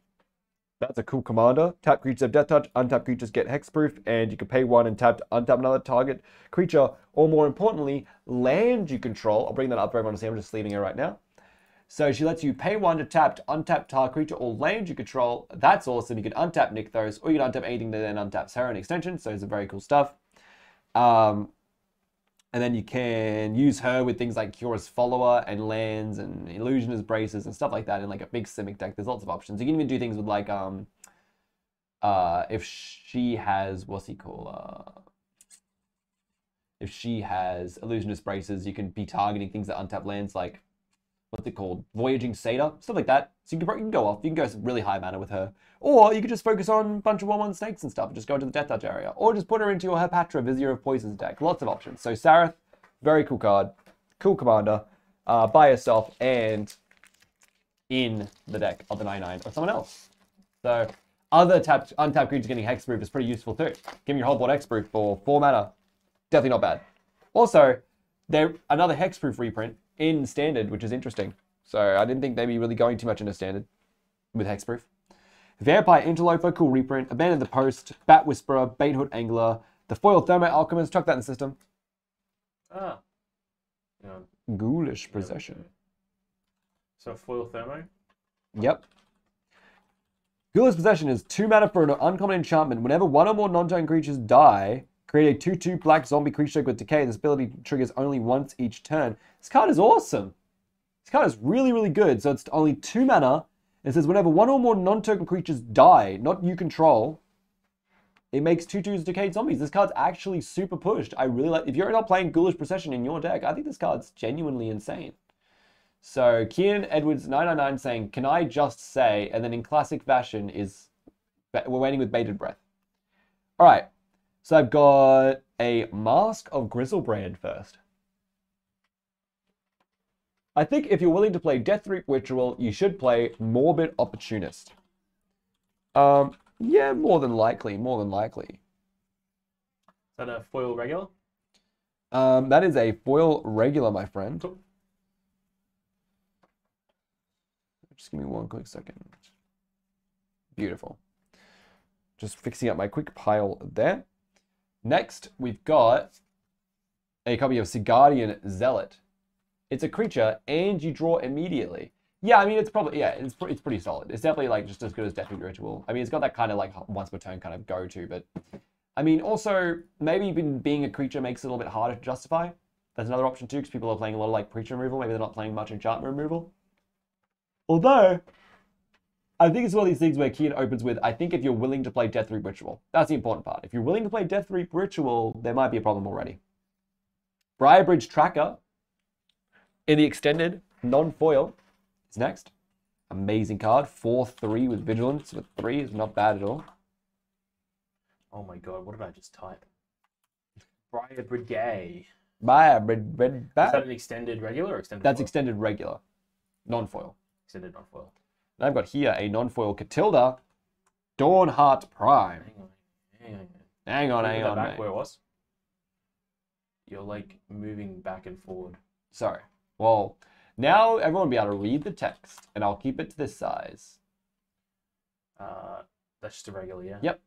That's a cool commander. Tap creatures have death touch, untap creatures get hexproof, and you can pay 1 and tap to untap another target creature, or more importantly, land you control. I'll bring that up for everyone to see. I'm just leaving it right now. So she lets you pay 1 to tap to untap target creature or land you control. That's awesome. You can untap Nykthos, or you can untap anything that then untaps Heron extension. So it's very cool stuff. And then you can use her with things like Cura's Follower and lands and Illusioner's Braces and stuff like that in like a big Simic deck. There's lots of options. You can even do things with like, if she has, what's he called? If she has Illusionist Braces, you can be targeting things that untap lands like, what's it called? Voyaging Satyr, stuff like that. So you can go off. You can go really high mana with her. Or you could just focus on a bunch of 1/1 snakes and stuff. Just go into the Death Touch area. Or just put her into your Herpatra Vizier of Poisons deck. Lots of options. So Sarith, very cool card. Cool commander. By yourself and in the deck of the 99 or someone else. So other untapped creatures getting hexproof is pretty useful too. Giving your whole board hexproof for 4 mana. Definitely not bad. Also, they're another hexproof reprint in standard, which is interesting. So I didn't think they'd be really going too much into standard with hexproof. Vampire Interloper, cool reprint. Abandon the Post, Bat Whisperer, Baithook Angler, the Foil Thermo Alchemist, chuck that in the system. Ah. Yeah. Ghoulish Possession. So foil thermo? Yep. Ghoulish Possession is 2 mana for an uncommon enchantment. Whenever 1 or more non-token creatures die, create a 2/2 black zombie creature with decay. This ability triggers only once each turn. This card is awesome. This card is really, really good. So it's only 2 mana. It says whenever 1 or more non-token creatures die, not you control, it makes 2/2s decayed zombies. This card's actually super pushed. I really like, if you're not playing Ghoulish Procession in your deck, I think this card's genuinely insane. So Kieran Edwards 999 saying, can I just say, and then in classic fashion is, we're waiting with bated breath. All right. So I've got a Mask of Grizzlebrand first. I think if you're willing to play Death Reap Ritual, you should play Morbid Opportunist. Yeah, more than likely. Is that a foil regular? That is a foil regular, my friend. Cool. Just give me one quick second. Beautiful. Just fixing up my quick pile there. Next, we've got a copy of Sigardian Zealot. It's a creature, and you draw immediately. Yeah, I mean, it's probably, yeah, it's pretty solid. It's definitely, like, just as good as Death Reap Ritual. I mean, it's got that kind of, like, once per turn kind of go-to, but... I mean, also, maybe being a creature makes it a little bit harder to justify. That's another option, too, because people are playing a lot of, like, creature removal. Maybe they're not playing much enchantment removal. Although, I think it's one of these things where Kian opens with, I think if you're willing to play Death Reap Ritual. That's the important part. If you're willing to play Death Reap Ritual, there might be a problem already. Briarbridge Tracker, in the extended, non-foil, is next. Amazing card. 4/3 with Vigilance with 3 is not bad at all. Oh my god, what did I just type? Briar Brigade. Briarbridge. Is that an extended regular or extended That's foil? extended regular. Non-foil. Extended non-foil. And I've got here a non-foil Catilda, Dawnheart Prime. Hang on. Hang on, Put that back mate. where it was. You're like moving back and forward. Sorry. Well, now everyone will be able to read the text, and I'll keep it to this size. That's just a regular, yeah? Yep.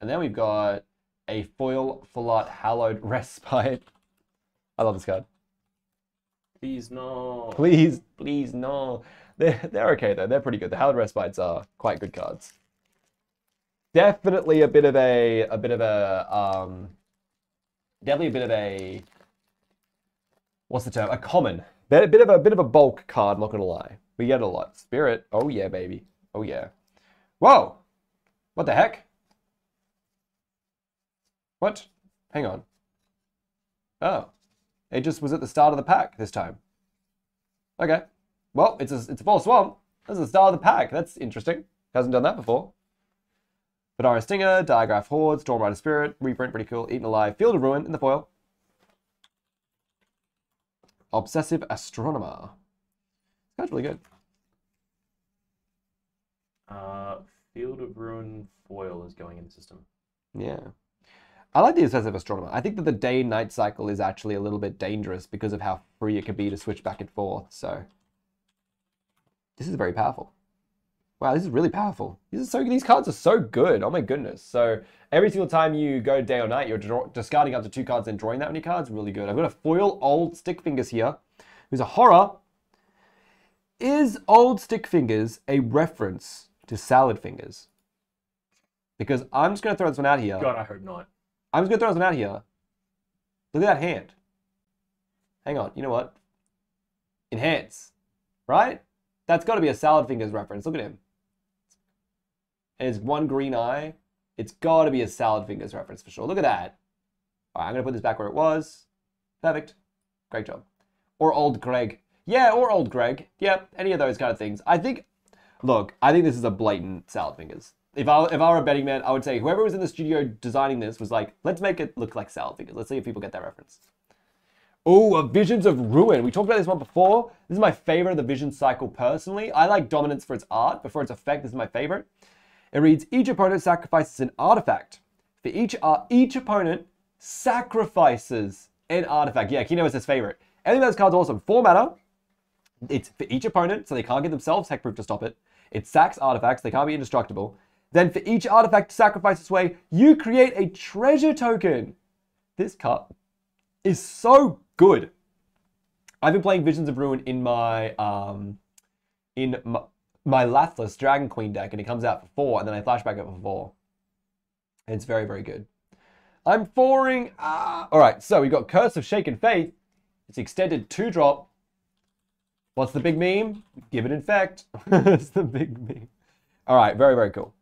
And then we've got a foil full art hallowed respite. I love this card. Please no. Please, please no. They're okay though. They're pretty good. The hallowed respites are quite good cards. Definitely a bit of a what's the term? A common. A bit of a bulk card, not gonna lie. We get it a lot. Spirit. Oh yeah, baby. Oh yeah. Whoa! What the heck? What? Hang on. Oh. It just was at the start of the pack this time. Okay. Well, it's a full swamp. That's the start of the pack. That's interesting. Hasn't done that before. Fedara Stinger, Diagraph Horde, Stormrider Spirit, reprint, pretty cool. Eaten Alive, Field of Ruin in the foil. Obsessive Astronomer. That's really good. Field of Ruin foil is going in the system. Yeah. I like the Obsessive Astronomer. I think that the day-night cycle is actually a little bit dangerous because of how free it can be to switch back and forth. So this is very powerful. Wow, this is really powerful. These cards are so good. Oh my goodness. So every single time you go day or night, you're discarding up to 2 cards and drawing that many cards. Really good. I've got a foil Old Stick Fingers here, who's a horror. Is Old Stick Fingers a reference to Salad Fingers? Because I'm just going to throw this one out here. God, I hope not. I'm just going to throw this one out here. Look at that hand. Hang on. You know what? Enhance. Right? That's got to be a Salad Fingers reference. Look at him. And his one green eye. It's got to be a Salad Fingers reference for sure. Look at that. All right, I'm going to put this back where it was. Perfect. Great job. Or Old Greg. Yeah, or Old Greg. Yep, any of those kind of things. I think this is a blatant Salad Fingers. If I were a betting man, I would say whoever was in the studio designing this was like, let's make it look like Salad Fingers. Let's see if people get that reference. Oh, Visions of Ruin. We talked about this one before. This is my favorite of the Vision cycle personally. I like Dominance for its art, but for its effect, this is my favorite. It reads, each opponent sacrifices an artifact. For each opponent sacrifices an artifact. Yeah, Kino is his favorite. I think this card's awesome. 4 mana. It's for each opponent, so they can't get themselves hexproof to stop it. It sacks artifacts, they can't be indestructible. Then for each artifact to sacrifice its way, you create a treasure token. This card is so good. I've been playing Visions of Ruin in my Lathless Dragon Queen deck, and it comes out for 4, and then I flashback it for 4. And it's very, very good. I'm 4ing. All right, so we got Curse of Shaken Faith. It's extended 2-drop. What's the big meme? Give it Infect. It's the big meme. All right, very, very cool.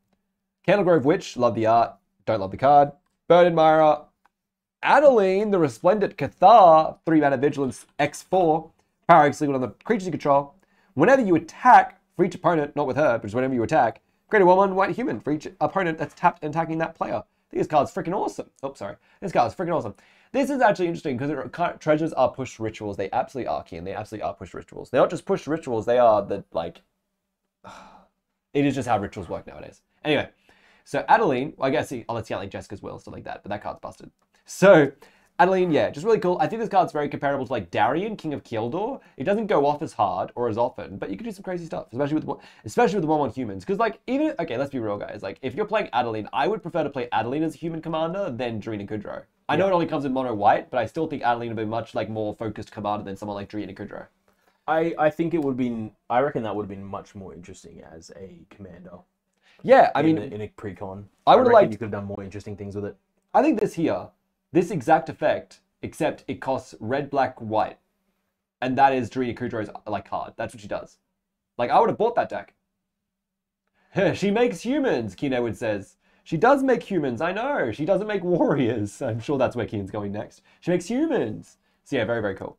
Candlegrove Witch, love the art, don't love the card. Bird Admirer. Adeline, the Resplendent Cathar, 3 mana Vigilance, X4. Power exclude on the creatures you control. Whenever you attack, for each opponent, not with her, but just whenever you attack, create a 1/1 white human for each opponent that's tapped and attacking that player. I think this card's freaking awesome. Oh, sorry. This card's freaking awesome. This is actually interesting because treasures are push rituals. They absolutely are, Kian. They absolutely are push rituals. They're not just push rituals. They are the, like... It is just how rituals work nowadays. Anyway, so Adeline... Well, I guess I'll let you out like Jessica's Will, stuff like that, but that card's busted. So, Adeline, yeah, just really cool. I think this card's very comparable to, like, Darien, King of Kildor. It doesn't go off as hard or as often, but you can do some crazy stuff, especially with the 1/1 humans. Because, like, even... Okay, let's be real, guys. Like, if you're playing Adeline, I would prefer to play Adeline as a human commander than Drina Kudrow. I know it only comes in mono white, but I still think Adeline would be much like more focused commander than someone like Drina Kudrow. I think it would have been... I reckon that would have been much more interesting as a commander. Yeah, I mean... In a pre-con. I would have liked... You could have done more interesting things with it. I think this exact effect, except it costs red, black, white. And that is Drina Kudrow's, like, card. That's what she does. Like, I would have bought that deck. She makes humans, Keenwood says. She does make humans, I know. She doesn't make warriors. I'm sure that's where Keen's going next. She makes humans. So yeah, very, very cool.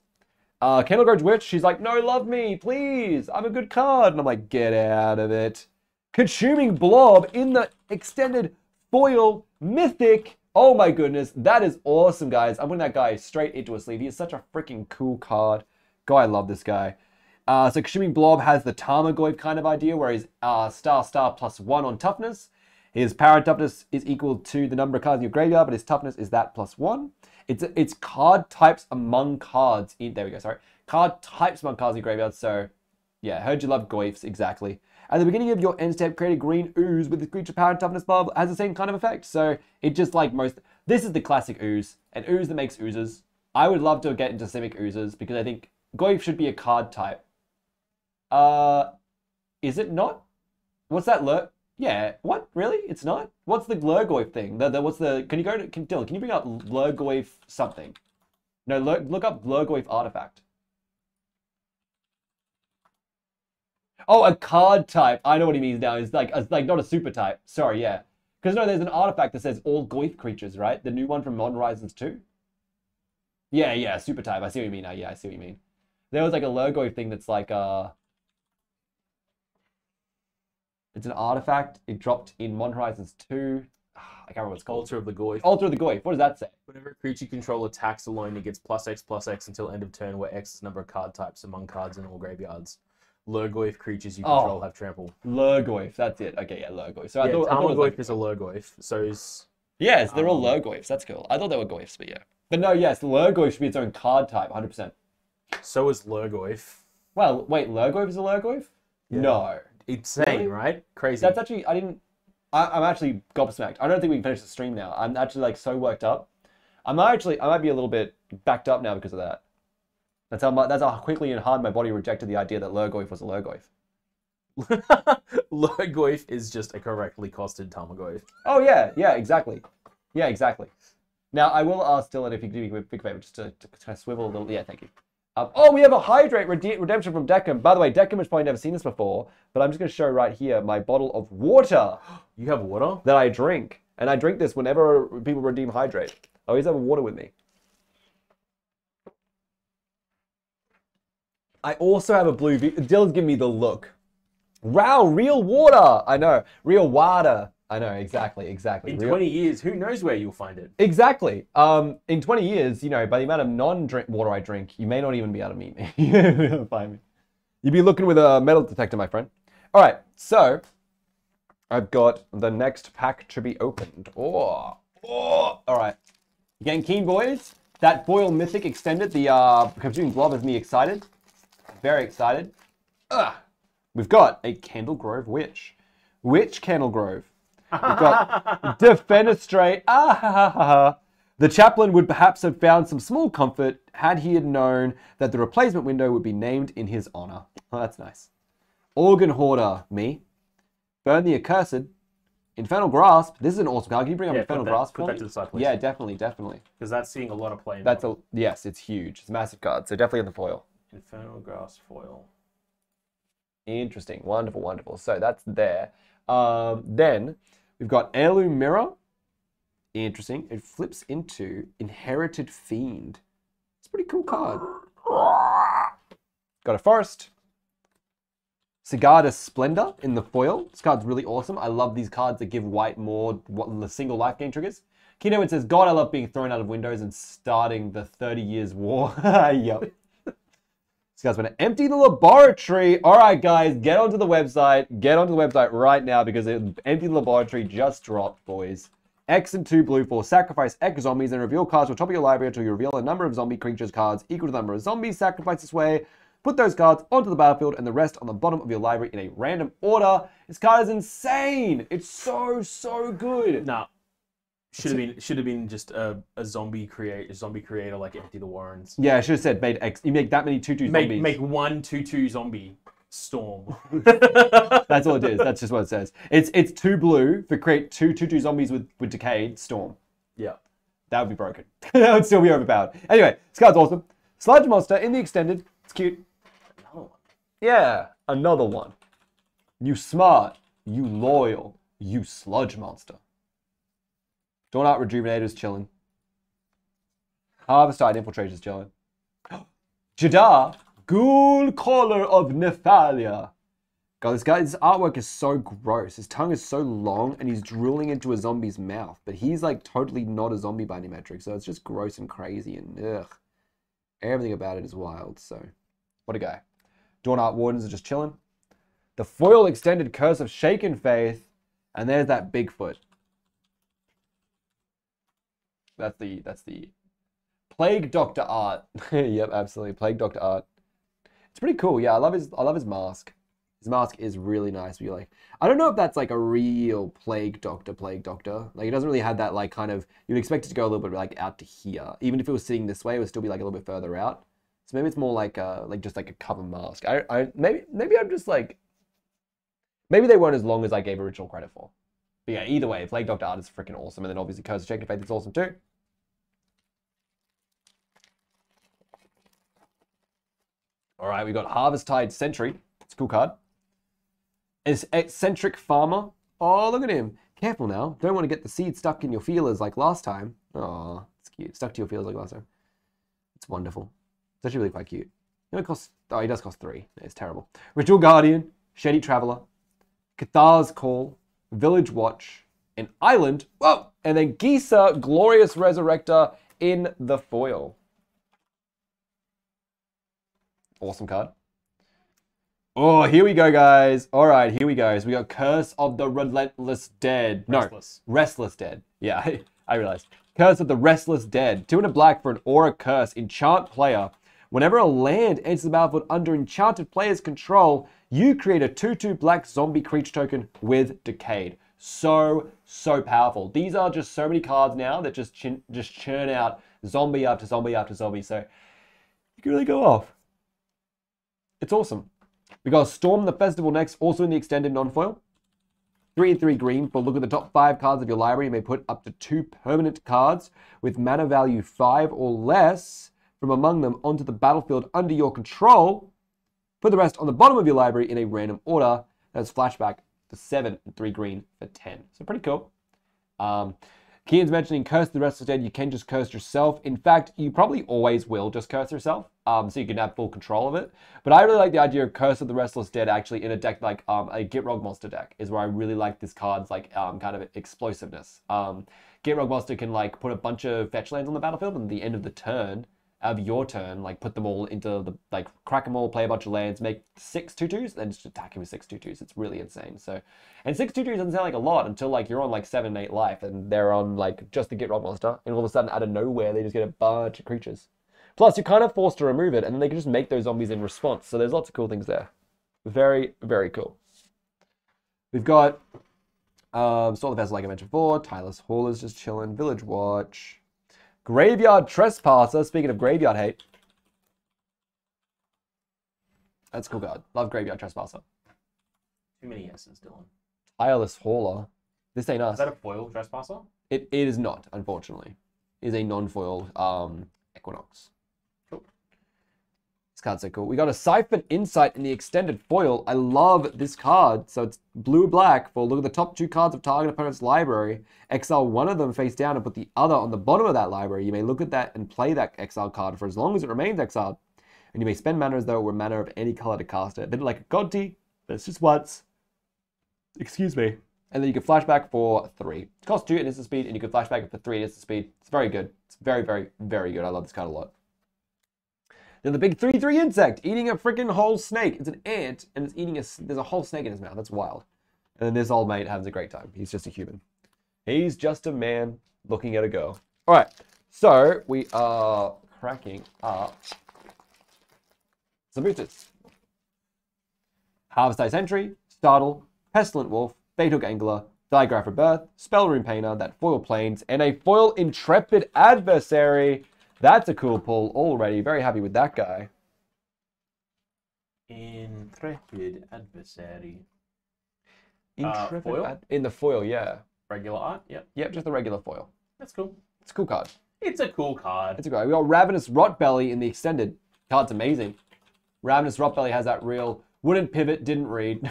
Candlegrove Witch, she's like, no, love me, please. I'm a good card. And I'm like, get out of it. Consuming Blob in the extended foil mythic. Oh my goodness, that is awesome, guys. I'm putting that guy straight into a sleeve. He is such a freaking cool card. God, I love this guy. So Consuming Blob has the Tarmogoyf kind of idea, where he's star +1 on toughness. His power and toughness is equal to the number of cards in your graveyard, but his toughness is that +1. It's card types among cards in, there we go, sorry. Card types among cards in graveyards, so yeah, heard you love goifs, exactly. At the beginning of your end step, create a green ooze with the creature power and toughness buff, has the same kind of effect. So it just like this is the classic ooze, an ooze that makes oozes. I would love to get into Simic oozes because I think goif should be a card type. Is it not? What's that lurk? Yeah, what? Really? It's not? What's the Lurgoif thing? Can you go to, Dylan, can you bring up Lurgoif something? No, look up Lurgoif artifact. Oh, a card type. I know what he means now. It's like not a super type. Sorry, yeah. Because no, there's an artifact that says all goif creatures, right? The new one from Modern Horizons 2. Yeah, super type. I see what you mean now. Yeah, I see what you mean. There was like a Lurgoif thing that's like it's an artifact. It dropped in Modern Horizons 2. I can't remember what it's called. Altar of the Goif. Altar of the Goif. What does that say? Whenever a creature you control attacks alone, it gets +X/+X until end of turn, where X is the number of card types among cards in all graveyards. Lurgoif creatures you control have trample. Lurgoif, that's it. Okay, yeah, Lurgoif. So yeah, I thought Tarmogoyf like... is a Lurgoif. So is... Yes, they're all Lurgoifs. That's cool. I thought they were Goifs, but yeah. But no, yes, Lurgoif should be its own card type, 100%. So is Lurgoif. Well, wait, Lurgoif is a Lurgoif? Yeah. No. Insane, really? Right? Crazy. That's actually, I'm actually gobsmacked. I don't think we can finish the stream now. I'm actually like so worked up. I might be a little bit backed up now because of that. That's how quickly and hard my body rejected the idea that Lurgoif was a Lurgoif. Lurgoif is just a correctly costed Tarmogoyf. Oh yeah, exactly. Yeah, exactly. Now I will ask Dylan if you could do me a big favor just to kind of swivel a little. Yeah, thank you. Oh, we have a Hydrate redemption from Deckham. By the way, Deckham has probably never seen this before, but I'm just going to show right here my bottle of water. You have water? That I drink. And I drink this whenever people redeem Hydrate. I always have water with me. I also have a blue... Dylan's giving me the look. Wow, real water. I know. Real water. I know, exactly. In 20 years, who knows where you'll find it? Exactly. In 20 years, you know, by the amount of non-drink water I drink, you may not even be able to meet me. You won't be able to find me. You'd be looking with a metal detector, my friend. All right, so I've got the next pack to be opened. All right. Getting keen, boys. That foil mythic extended. The consuming blob has me excited. Very excited. We've got a Candlegrove Witch. Witch Candlegrove. We've got Defenestrate. The chaplain would perhaps have found some small comfort had he had known that the replacement window would be named in his honor. Oh, that's nice. Organ Hoarder, me. Burn the Accursed. Infernal Grasp. This is an awesome card. Can you bring up Infernal Grasp? Put that to the side, please. Yeah, definitely. Because that's seeing a lot of play. Yes, it's huge. It's a massive card. So definitely in the foil. Infernal Grasp foil. Interesting. Wonderful. So that's there. Then we've got Heirloom Mirror. Interesting. It flips into Inherited Fiend. It's a pretty cool card. Got a Forest. Sigarda's Splendor in the foil. This card's really awesome. I love these cards that give white more single life gain triggers. Kino, it says, God, I love being thrown out of windows and starting the 30 Years War. Yep. This guy's going to empty the laboratory. All right, guys, get onto the website. Get onto the website right now because empty the laboratory just dropped, boys. X and 2 blue for sacrifice X zombies and reveal cards to the top of your library until you reveal a number of zombie creatures cards equal to the number of zombies sacrificed this way. Put those cards onto the battlefield and the rest on the bottom of your library in a random order. This card is insane. It's so good. Nah. Should have been just a zombie creator like Empty the Warrens. Yeah, I should have said made X. You make that many 2/2 zombies. Make 1 2/2 zombie Storm. That's all it is. That's just what it says. It's 2 blue for create 2 2/2 zombies with Decayed Storm. Yeah, that would be broken. That would still be overpowered. Anyway, this card's awesome. Sludge Monster in the extended. It's cute. Another one. Yeah, another one. You smart. You loyal. You Sludge Monster. Dawn Art Rejuvenator's chilling. Harvest Tide Infiltrator's chilling. Jadar, Ghoul Caller of Nephalia. God, this guy's artwork is so gross. His tongue is so long and he's drooling into a zombie's mouth. But he's like totally not a zombie by any metric. So it's just gross and crazy and ugh. Everything about it is wild. So what a guy. Dawn Art Wardens are just chilling. The foil extended Curse of Shaken Faith. And there's that Bigfoot. That's the Plague Doctor art. Yep, absolutely. Plague Doctor art. It's pretty cool. Yeah, I love his mask. His mask is really nice. You're like, I don't know if that's like a real Plague Doctor. Like, it doesn't really have that like kind of, you'd expect it to go a little bit like out to here. Even if it was sitting this way, it would still be like a little bit further out. So maybe it's more like just like a cover mask. Maybe I'm just like, maybe they weren't as long as I gave original credit for. But yeah, either way, Plague Doctor art is freaking awesome. And then obviously Curse of Check of Faith is awesome too. All right, we got Harvest-Tide Sentry. It's a cool card. It's Eccentric Farmer. Oh, look at him. Careful now. Don't want to get the seed stuck in your feelers like last time. Oh, it's cute. Stuck to your feelers like last time. It's wonderful. It's actually really quite cute. You know, it costs... Oh, he does cost 3. It's terrible. Ritual Guardian, Shady Traveler, Cathar's Call, Village Watch, an Island. Whoa! And then Gisa, Glorious Resurrector in the foil. Awesome card. Oh, here we go, guys. All right, here we go. So we got Curse of the Relentless Dead. Restless. No, Restless Dead. Yeah, I realized. Curse of the Restless Dead. 2 and a black for an Aura Curse. Enchant player. Whenever a land enters the battlefield under enchanted player's control, you create a 2/2 black zombie creature token with Decayed. So powerful. These are just so many cards now that just churn out zombie after zombie after zombie. So you can really go off. It's awesome. We got Storm the Festival next, also in the extended non-foil. 3 and 3 green for look at the top 5 cards of your library. You may put up to 2 permanent cards with mana value 5 or less from among them onto the battlefield under your control. Put the rest on the bottom of your library in a random order. That's flashback to 7 and 3 green for 10. So pretty cool. Kian's mentioning Curse the Restless Dead. You can just curse yourself. In fact, you probably always will just curse yourself. So you can have full control of it. But I really like the idea of Curse of the Restless Dead actually in a deck like a Gitrog Monster deck is where I really like this card's like kind of explosiveness. Gitrog Monster can like put a bunch of fetch lands on the battlefield and at the end of the turn, of your turn, like put them all into the, like crack them all, play a bunch of lands, make 6 2/2s, then just attack him with 6 2/2s. It's really insane. So, and 6 2/2s doesn't sound like a lot until like you're on like 7 8 life and they're on like just the Gitrog Monster, and all of a sudden out of nowhere they just get a bunch of creatures. Plus you're kind of forced to remove it and then they can just make those zombies in response. So there's lots of cool things there. Very, very cool. We've got Storm the Vessel, like I mentioned before, Tireless Haulers just chilling, Village Watch. Graveyard Trespasser, speaking of graveyard hate. That's a cool card. Love Graveyard Trespasser. Too many S's, Dylan. Tireless Hauler. This ain't us. Is that a foil Trespasser? It is not, unfortunately. It is a non-foil Equinox. Cool. This card's so cool. We got a Siphon Insight in the extended foil. I love this card. So it's blue-black for look at the top 2 cards of target opponent's library. Exile one of them face down and put the other on the bottom of that library. You may look at that and play that exile card for as long as it remains exiled. And you may spend mana as though it were mana of any color to cast it. Then like a Godty, but it's just once. Excuse me. And then you can flashback for 3. It costs 2 instant speed, and you can flashback for 3 instant speed. It's very good. It's very, very, very good. I love this card a lot. Then the big 3/3 insect eating a freaking whole snake. It's an ant, and it's eating there's a whole snake in his mouth. That's wild. And then this old mate has a great time. He's just a human. He's just a man looking at a girl. All right, so we are cracking up some boosters. Harvest-Tide Sentry, Startle, Pestilent Wolf, Bait-Hook Angler, Digraph Rebirth, Spell Rune Painter, that foil Plains, and a foil Intrepid Adversary. That's a cool pull already. Very happy with that guy. Intrepid Adversary. Intrepid in the foil, yeah. Regular art, yep. Yep, just the regular foil. That's cool. It's a cool card. It's a cool card. It's a cool card. We got Ravenous Rotbelly in the extended. Card's amazing. Ravenous Rotbelly has that real wooden pivot, didn't read.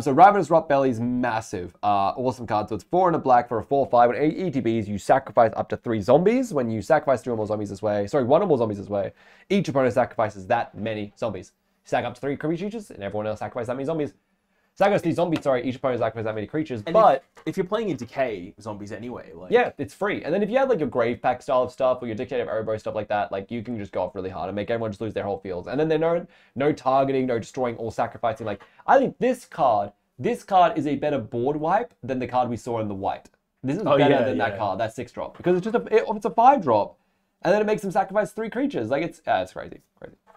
So Ravenous Rotbelly is massive. Awesome card. So it's 4 and a black for a 4/5. When ETBs, you sacrifice up to 3 zombies. When you sacrifice 3 or more zombies this way, sorry, 1 or more zombies this way, each opponent sacrifices that many zombies. Stack up to 3 creatures, and everyone else sacrifices that many zombies. Sacrifice these zombies, sorry, each opponent sacrifices that many creatures. And but if you're playing in Decay zombies anyway, like yeah, it's free. And then if you have like your Grave Pack style of stuff or your Dictator of Erebos stuff like that, like you can just go off really hard and make everyone just lose their whole fields. And then they're no targeting, no destroying, or sacrificing. Like I think this card is a better board wipe than the card we saw in the white. This is better than that card, that 6-drop, because it's just it's a 5-drop. and then it makes them sacrifice 3 creatures. Like, it's crazy.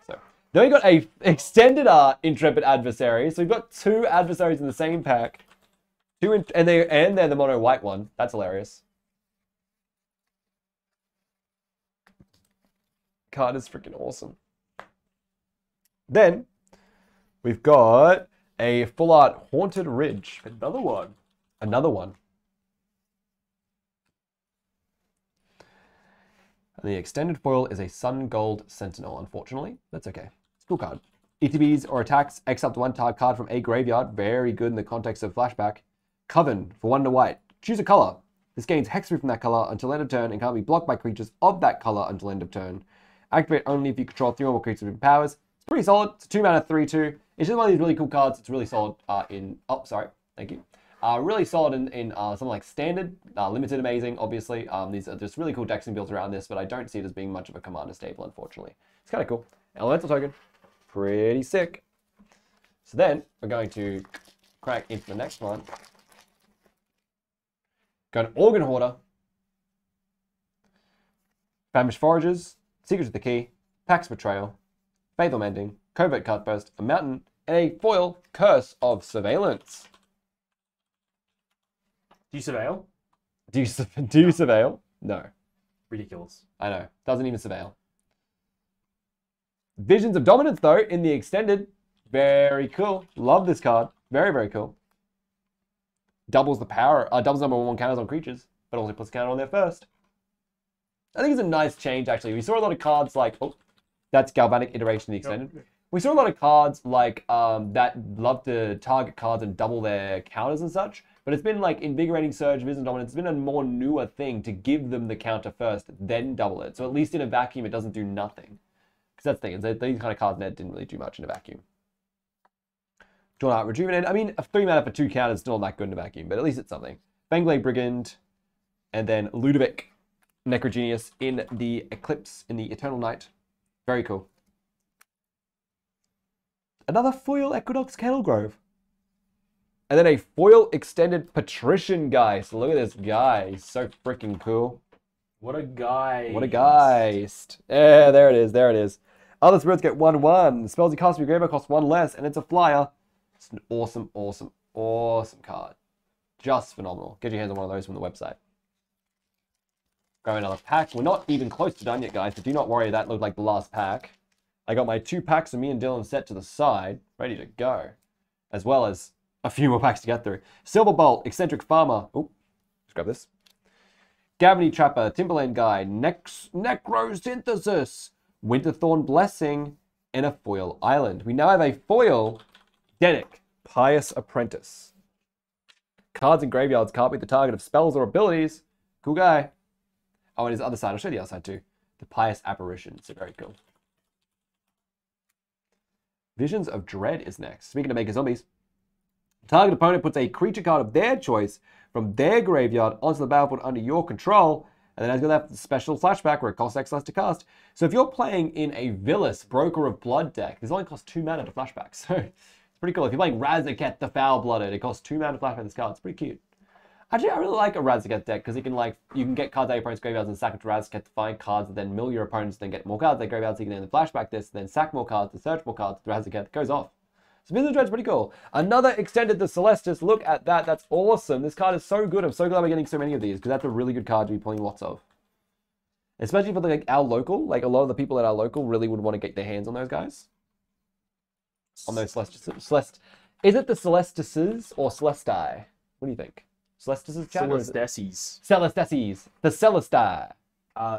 So, then we got a extended art Intrepid Adversary. So we've got 2 adversaries in the same pack. And they're the mono white one. That's hilarious. Card is freaking awesome. Then we've got a full art Haunted Ridge. Another one. Another one. And the extended foil is a Sun Gold Sentinel, unfortunately. That's okay. It's a cool card. ETBs or attacks, exile to 1 target card from a graveyard. Very good in the context of flashback. Coven for 1 white. Choose a color. This gains hexproof from that color until end of turn and can't be blocked by creatures of that color until end of turn. Activate only if you control 3 or more creatures with powers. It's pretty solid. It's a 2 mana 3/2. It's just one of these really cool cards. It's really solid thank you. Really solid in something like Standard, Limited amazing, obviously. These are just really cool decks and builds around this, but I don't see it as being much of a commander staple, unfortunately. It's kind of cool. Elemental token. Pretty sick. So then, we're going to crack into the next one. Got an Organ Hoarder, Famished Foragers, Secrets of the Key, Pax Betrayal, Faithful Mending, Covert Cutburst, a Mountain, and a foil Curse of Surveillance. Do you surveil? Do you surveil? No. Ridiculous. I know. Doesn't even surveil. Visions of Dominance, though, in the extended. Very cool. Love this card. Very, very cool. Doubles the power, doubles the number 1 counters on creatures, but also puts a counter on there first. I think it's a nice change, actually. We saw a lot of cards like, oh, that's Galvanic Iteration in the extended. Yep. We saw a lot of cards like that love to target cards and double their counters and such, but it's been like Invigorating Surge, Vision Dominance. It's been a more newer thing to give them the counter first, then double it. So at least in a vacuum, it doesn't do nothing. Because that's the thing, these kind of cards didn't really do much in a vacuum. Drawn Out Rejuvenate. I mean, a 3 mana for 2 counters is still not that good in a vacuum, but at least it's something. Fangblade Brigand, and then Ludovic Necrogenius in the Eclipse in the Eternal Night. Very cool. Another foil Equinox Kettlegrove. And then a foil extended Patrician guy. So look at this guy. He's so freaking cool. What a guy. What a geist. Yeah, there it is. There it is. Other spirits get 1/1. The spells you cast from your graveyard cost 1 less, and it's a flyer. It's an awesome, awesome, awesome card. Just phenomenal. Get your hands on one of those from the website. Grab another pack. We're not even close to done yet, guys, but do not worry. That looked like the last pack. I got my 2 packs of me and Dylan set to the side, ready to go. As well as a few more packs to get through. Silver Bolt, Eccentric Farmer. Oh, let's grab this. Gavity Trapper, Timberland Guy, Necrosynthesis, Winterthorn Blessing, and a foil Island. We now have a foil Denic, Pious Apprentice. Cards in graveyards can't be the target of spells or abilities. Cool guy. Oh, and his other side. I'll show you the other side too. The Pious Apparition. So very cool. Visions of Dread is next. Speaking of Maker Zombies. Target opponent puts a creature card of their choice from their graveyard onto the battlefield under your control, and then has got that special flashback where it costs X less to cast. So if you're playing in a Villas Broker of Blood deck, this only costs 2 mana to flashback. So it's pretty cool. If you're playing Razorket the Foul-Blooded, it costs 2 mana to flashback this card. It's pretty cute. Actually, I really like a Razorket deck because you can get cards out of your opponent's graveyards and sack it to Razorket to find cards, and then mill your opponents, then get more cards out of their graveyards. So you can then flashback this, then sack more cards to search more cards. The Razorket goes off. So Visions of Dread's pretty cool. Another extended the Celestis. Look at that. That's awesome. This card is so good. I'm so glad we're getting so many of these because that's a really good card to be playing lots of. Especially for like our local. Like a lot of the people at our local really would want to get their hands on those guys. On those Celestis. Is it the Celestises or Celestii? What do you think? Celestises? Celestes. Celestes. The Celestii.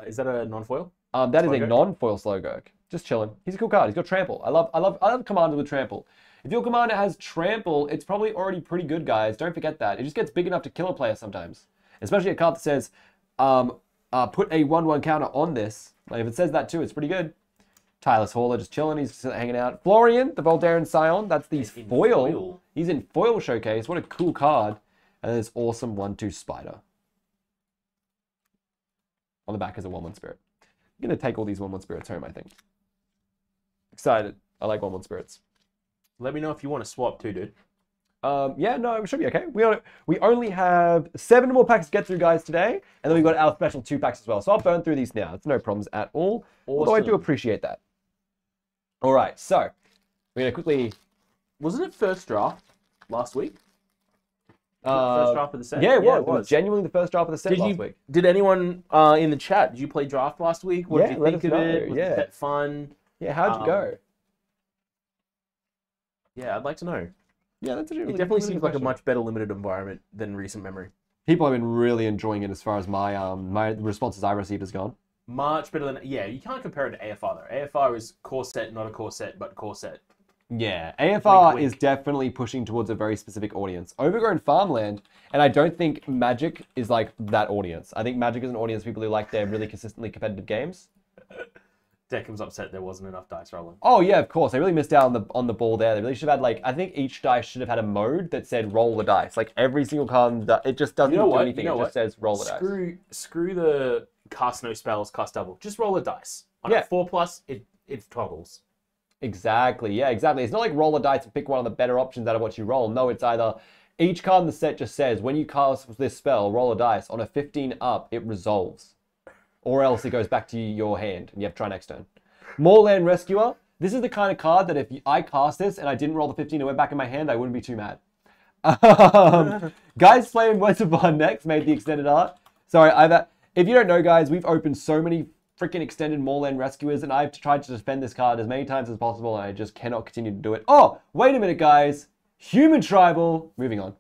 Is that a non-foil? That is a non-foil Slowgurk. Just chilling. He's a cool card. He's got Trample. I love Commander with Trample. If your Commander has Trample, it's probably already pretty good, guys. Don't forget that. It just gets big enough to kill a player sometimes. Especially a card that says, put a 1/1 counter on this. Like if it says that too, it's pretty good. Tireless Hauler just chilling. He's just hanging out. Florian, the Voldaren Scion. That's the foil. He's in Foil Showcase. What a cool card. And then this awesome 1/2 Spider. On the back is a 1/1 Spirit. I'm going to take all these 1/1 Spirits home, I think. Excited. I like 1/1 Spirits. Let me know if you want to swap too, dude. Yeah, no, it should be okay. We only have 7 more packs to get through, guys, today. And then we've got our special 2 packs as well. So I'll burn through these now. It's no problems at all. Awesome. Although I do appreciate that. All right, so we're going to quickly... Wasn't it first draft last week? First draft of the set? Yeah, it was. It was genuinely the first draft of the set last week. Did anyone in the chat, did you play draft last week? What did you think of it? Was the set fun? Yeah, how'd you go? Yeah, I'd like to know. Yeah, that's a really It definitely really seems like a much better limited environment than recent memory. People have been really enjoying it as far as my my responses I received has gone. Much better than... Yeah, you can't compare it to AFR, though. AFR is core set, not a core set, but core set. Yeah, AFR is definitely pushing towards a very specific audience. Overgrown Farmland, and I don't think Magic is like that audience. I think Magic is an audience of people who like their really consistently competitive games. Deckham's upset there wasn't enough dice rolling. Oh yeah, of course. They really missed out on the ball there. They really should have had like, I think each dice should have had a mode that said roll the dice. Like every single card, it just doesn't do anything. It just says roll the dice. Screw the cast no spells, cast double. Just roll the dice. On a 4+, it toggles. Exactly. Yeah, exactly. It's not like roll a dice and pick one of the better options out of what you roll. No, it's either each card in the set just says when you cast this spell, roll a dice. On a 15 up, it resolves. Or else it goes back to your hand and you have to try next turn. Moorland Rescuer. This is the kind of card that if I cast this and I didn't roll the 15 and it went back in my hand, I wouldn't be too mad. Guys playing Words of Bond next made the extended art. Sorry, if you don't know, guys, we've opened so many freaking extended Moorland Rescuers and I've tried to defend this card as many times as possible and I just cannot continue to do it. Oh, wait a minute, guys. Human Tribal. Moving on.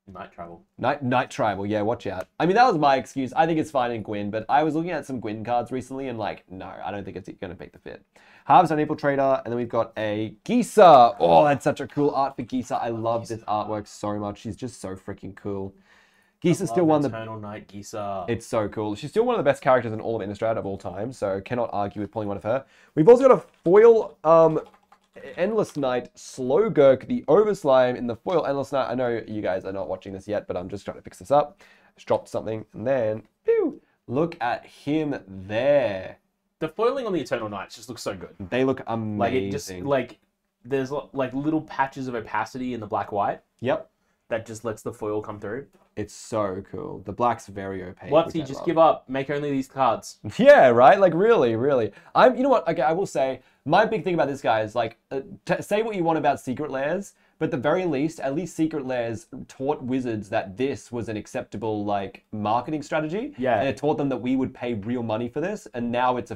Night Tribal. Night Tribal, yeah, watch out. I mean, that was my excuse. I think it's fine in Gwyn, but I was looking at some Gwyn cards recently and like, no, I don't think it's going to make the fit. Harvest on Infiltrator, and then we've got a Gisa. Oh, that's such a cool art for Gisa. I love this artwork so much. She's just so freaking cool. Gisa's still one of the... Eternal Night Gisa. It's so cool. She's still one of the best characters in all of Innistrad of all time, so cannot argue with pulling one of her. We've also got a foil... Endless Night Slowgurk, the Overslime in the foil Endless Night. I know you guys are not watching this yet, but I'm just trying to fix this up. Just dropped something, and then, pew, look at him there. The foiling on the Eternal Nights just looks so good. They look amazing. Like, it just, like, there's, like, little patches of opacity in the black-white. Yep. That just lets the foil come through. It's so cool. The black's very opaque. What's just give up. Make only these cards. Yeah, right? Like, really. You know what? Okay, I will say, my big thing about this guy is, like, say what you want about Secret Lairs, but at the very least, at least Secret Lairs taught Wizards that this was an acceptable, like, marketing strategy. Yeah. And it taught them that we would pay real money for this, and now it's,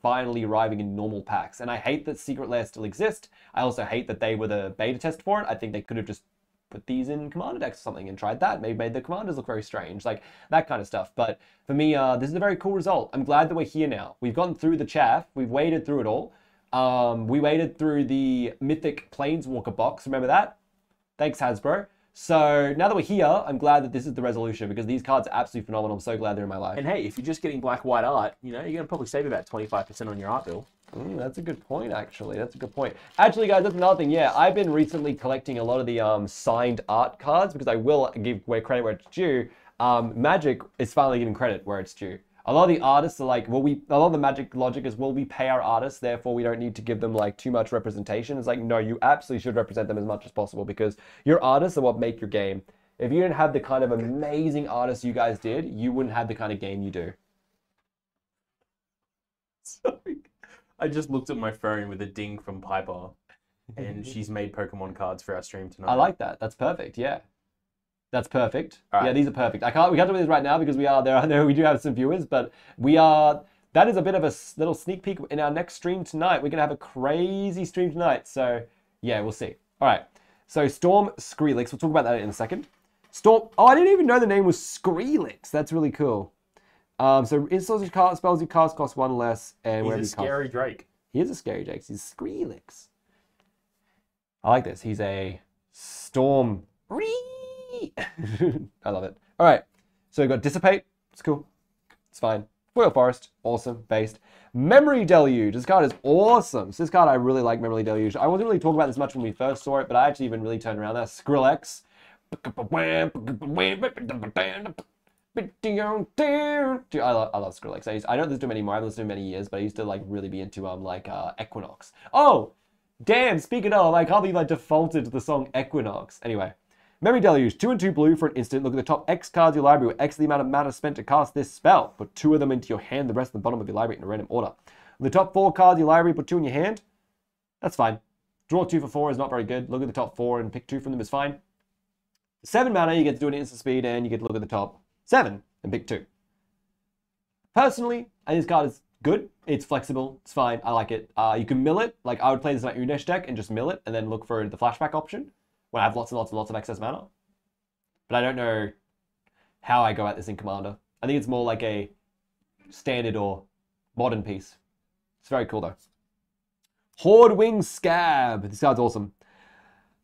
finally arriving in normal packs. And I hate that Secret Lairs still exist. I also hate that they were the beta test for it. I think they could have just put these in commander decks or something and tried that. Maybe made the commanders look very strange, like that kind of stuff. But for me, this is a very cool result. I'm glad that we're here now. We've gone through the chaff. We've waded through it all. We waded through the Mythic Planeswalker box. Remember that? Thanks, Hasbro. So now that we're here, I'm glad that this is the resolution because these cards are absolutely phenomenal. I'm so glad they're in my life. And hey, if you're just getting black-white art, you know, you're going to probably save about 25% on your art bill. That's a good point, actually. That's a good point. Actually, guys, that's another thing. Yeah, I've been recently collecting a lot of the signed art cards because I will give credit where it's due. Magic is finally giving credit where it's due. A lot of the artists are like, a lot of the Magic logic is, we pay our artists, therefore we don't need to give them like too much representation. It's like, no, you absolutely should represent them as much as possible because your artists are what make your game. If you didn't have the kind of amazing artists you guys did, you wouldn't have the kind of game you do. Sorry. I just looked at my phone with a ding from Piper, and she's made Pokemon cards for our stream tonight. I like that. That's perfect. Yeah, that's perfect. Right. Yeah, these are perfect. We can't do this right now because we do have some viewers, but that is a bit of a little sneak peek in our next stream tonight. We're gonna have a crazy stream tonight, so yeah, we'll see. All right. So Storm Skrillex. We'll talk about that in a second. Storm. Oh, I didn't even know the name was Skrillex. That's really cool. So installs your card spells you cast cost 1 less, and he's a scary Drake. He is a scary Drake. He's Skrillex. I like this. He's a Storm. I love it. All right. So we've got Dissipate. It's cool. It's fine. Foil Forest. Awesome. Based. Memory Deluge. This card is awesome. So this card I really like. Memory Deluge. I wasn't really talking about this much when we first saw it, but I actually even really turned around. That's Skrillex. Dude, I love Skrillex. I don't listen to him anymore. I haven't listened to him many years, but I used to like really be into Equinox. Oh, Damn, speaking of, I can't believe I defaulted to the song Equinox. Anyway. Memory Deluge, 2 and 2 blue for an instant. Look at the top X cards of your library with X the amount of mana spent to cast this spell. Put 2 of them into your hand, the rest at the bottom of your library in a random order. With the top 4 cards of your library, put 2 in your hand. That's fine. Draw 2 for 4 is not very good. Look at the top 4 and pick 2 from them is fine. 7 mana, you get to do it at instant speed, and you get to look at the top 7 and pick 2. Personally, I think this card is good. It's flexible. It's fine. I like it. You can mill it. Like, I would play this in my Unesh deck and just mill it and then look for the flashback option when I have lots and lots and lots of excess mana. But I don't know how I go at this in Commander. I think it's more like a standard or modern piece. It's very cool, though. Horde Wing Scab. This card's awesome.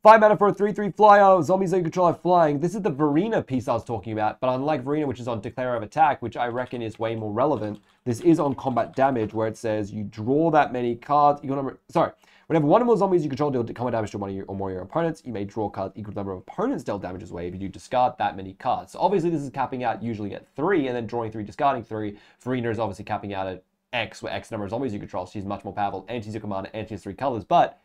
5 mana for a 3/3 flyer. Zombies that you control have flying. This is the Verena piece I was talking about, but unlike Verena, which is on Declare of Attack, which I reckon is way more relevant, this is on combat damage, where it says you draw that many cards. Whenever one or more zombies you control deal combat damage to one of your, or more of your opponents, you may draw cards equal to the number of opponents dealt damage this way if you do discard that many cards. So obviously this is capping out usually at 3, and then drawing 3, discarding 3. Verena is obviously capping out at X, where X number of zombies you control. So she's much more powerful, and she's your commander, and she has 3 colors. But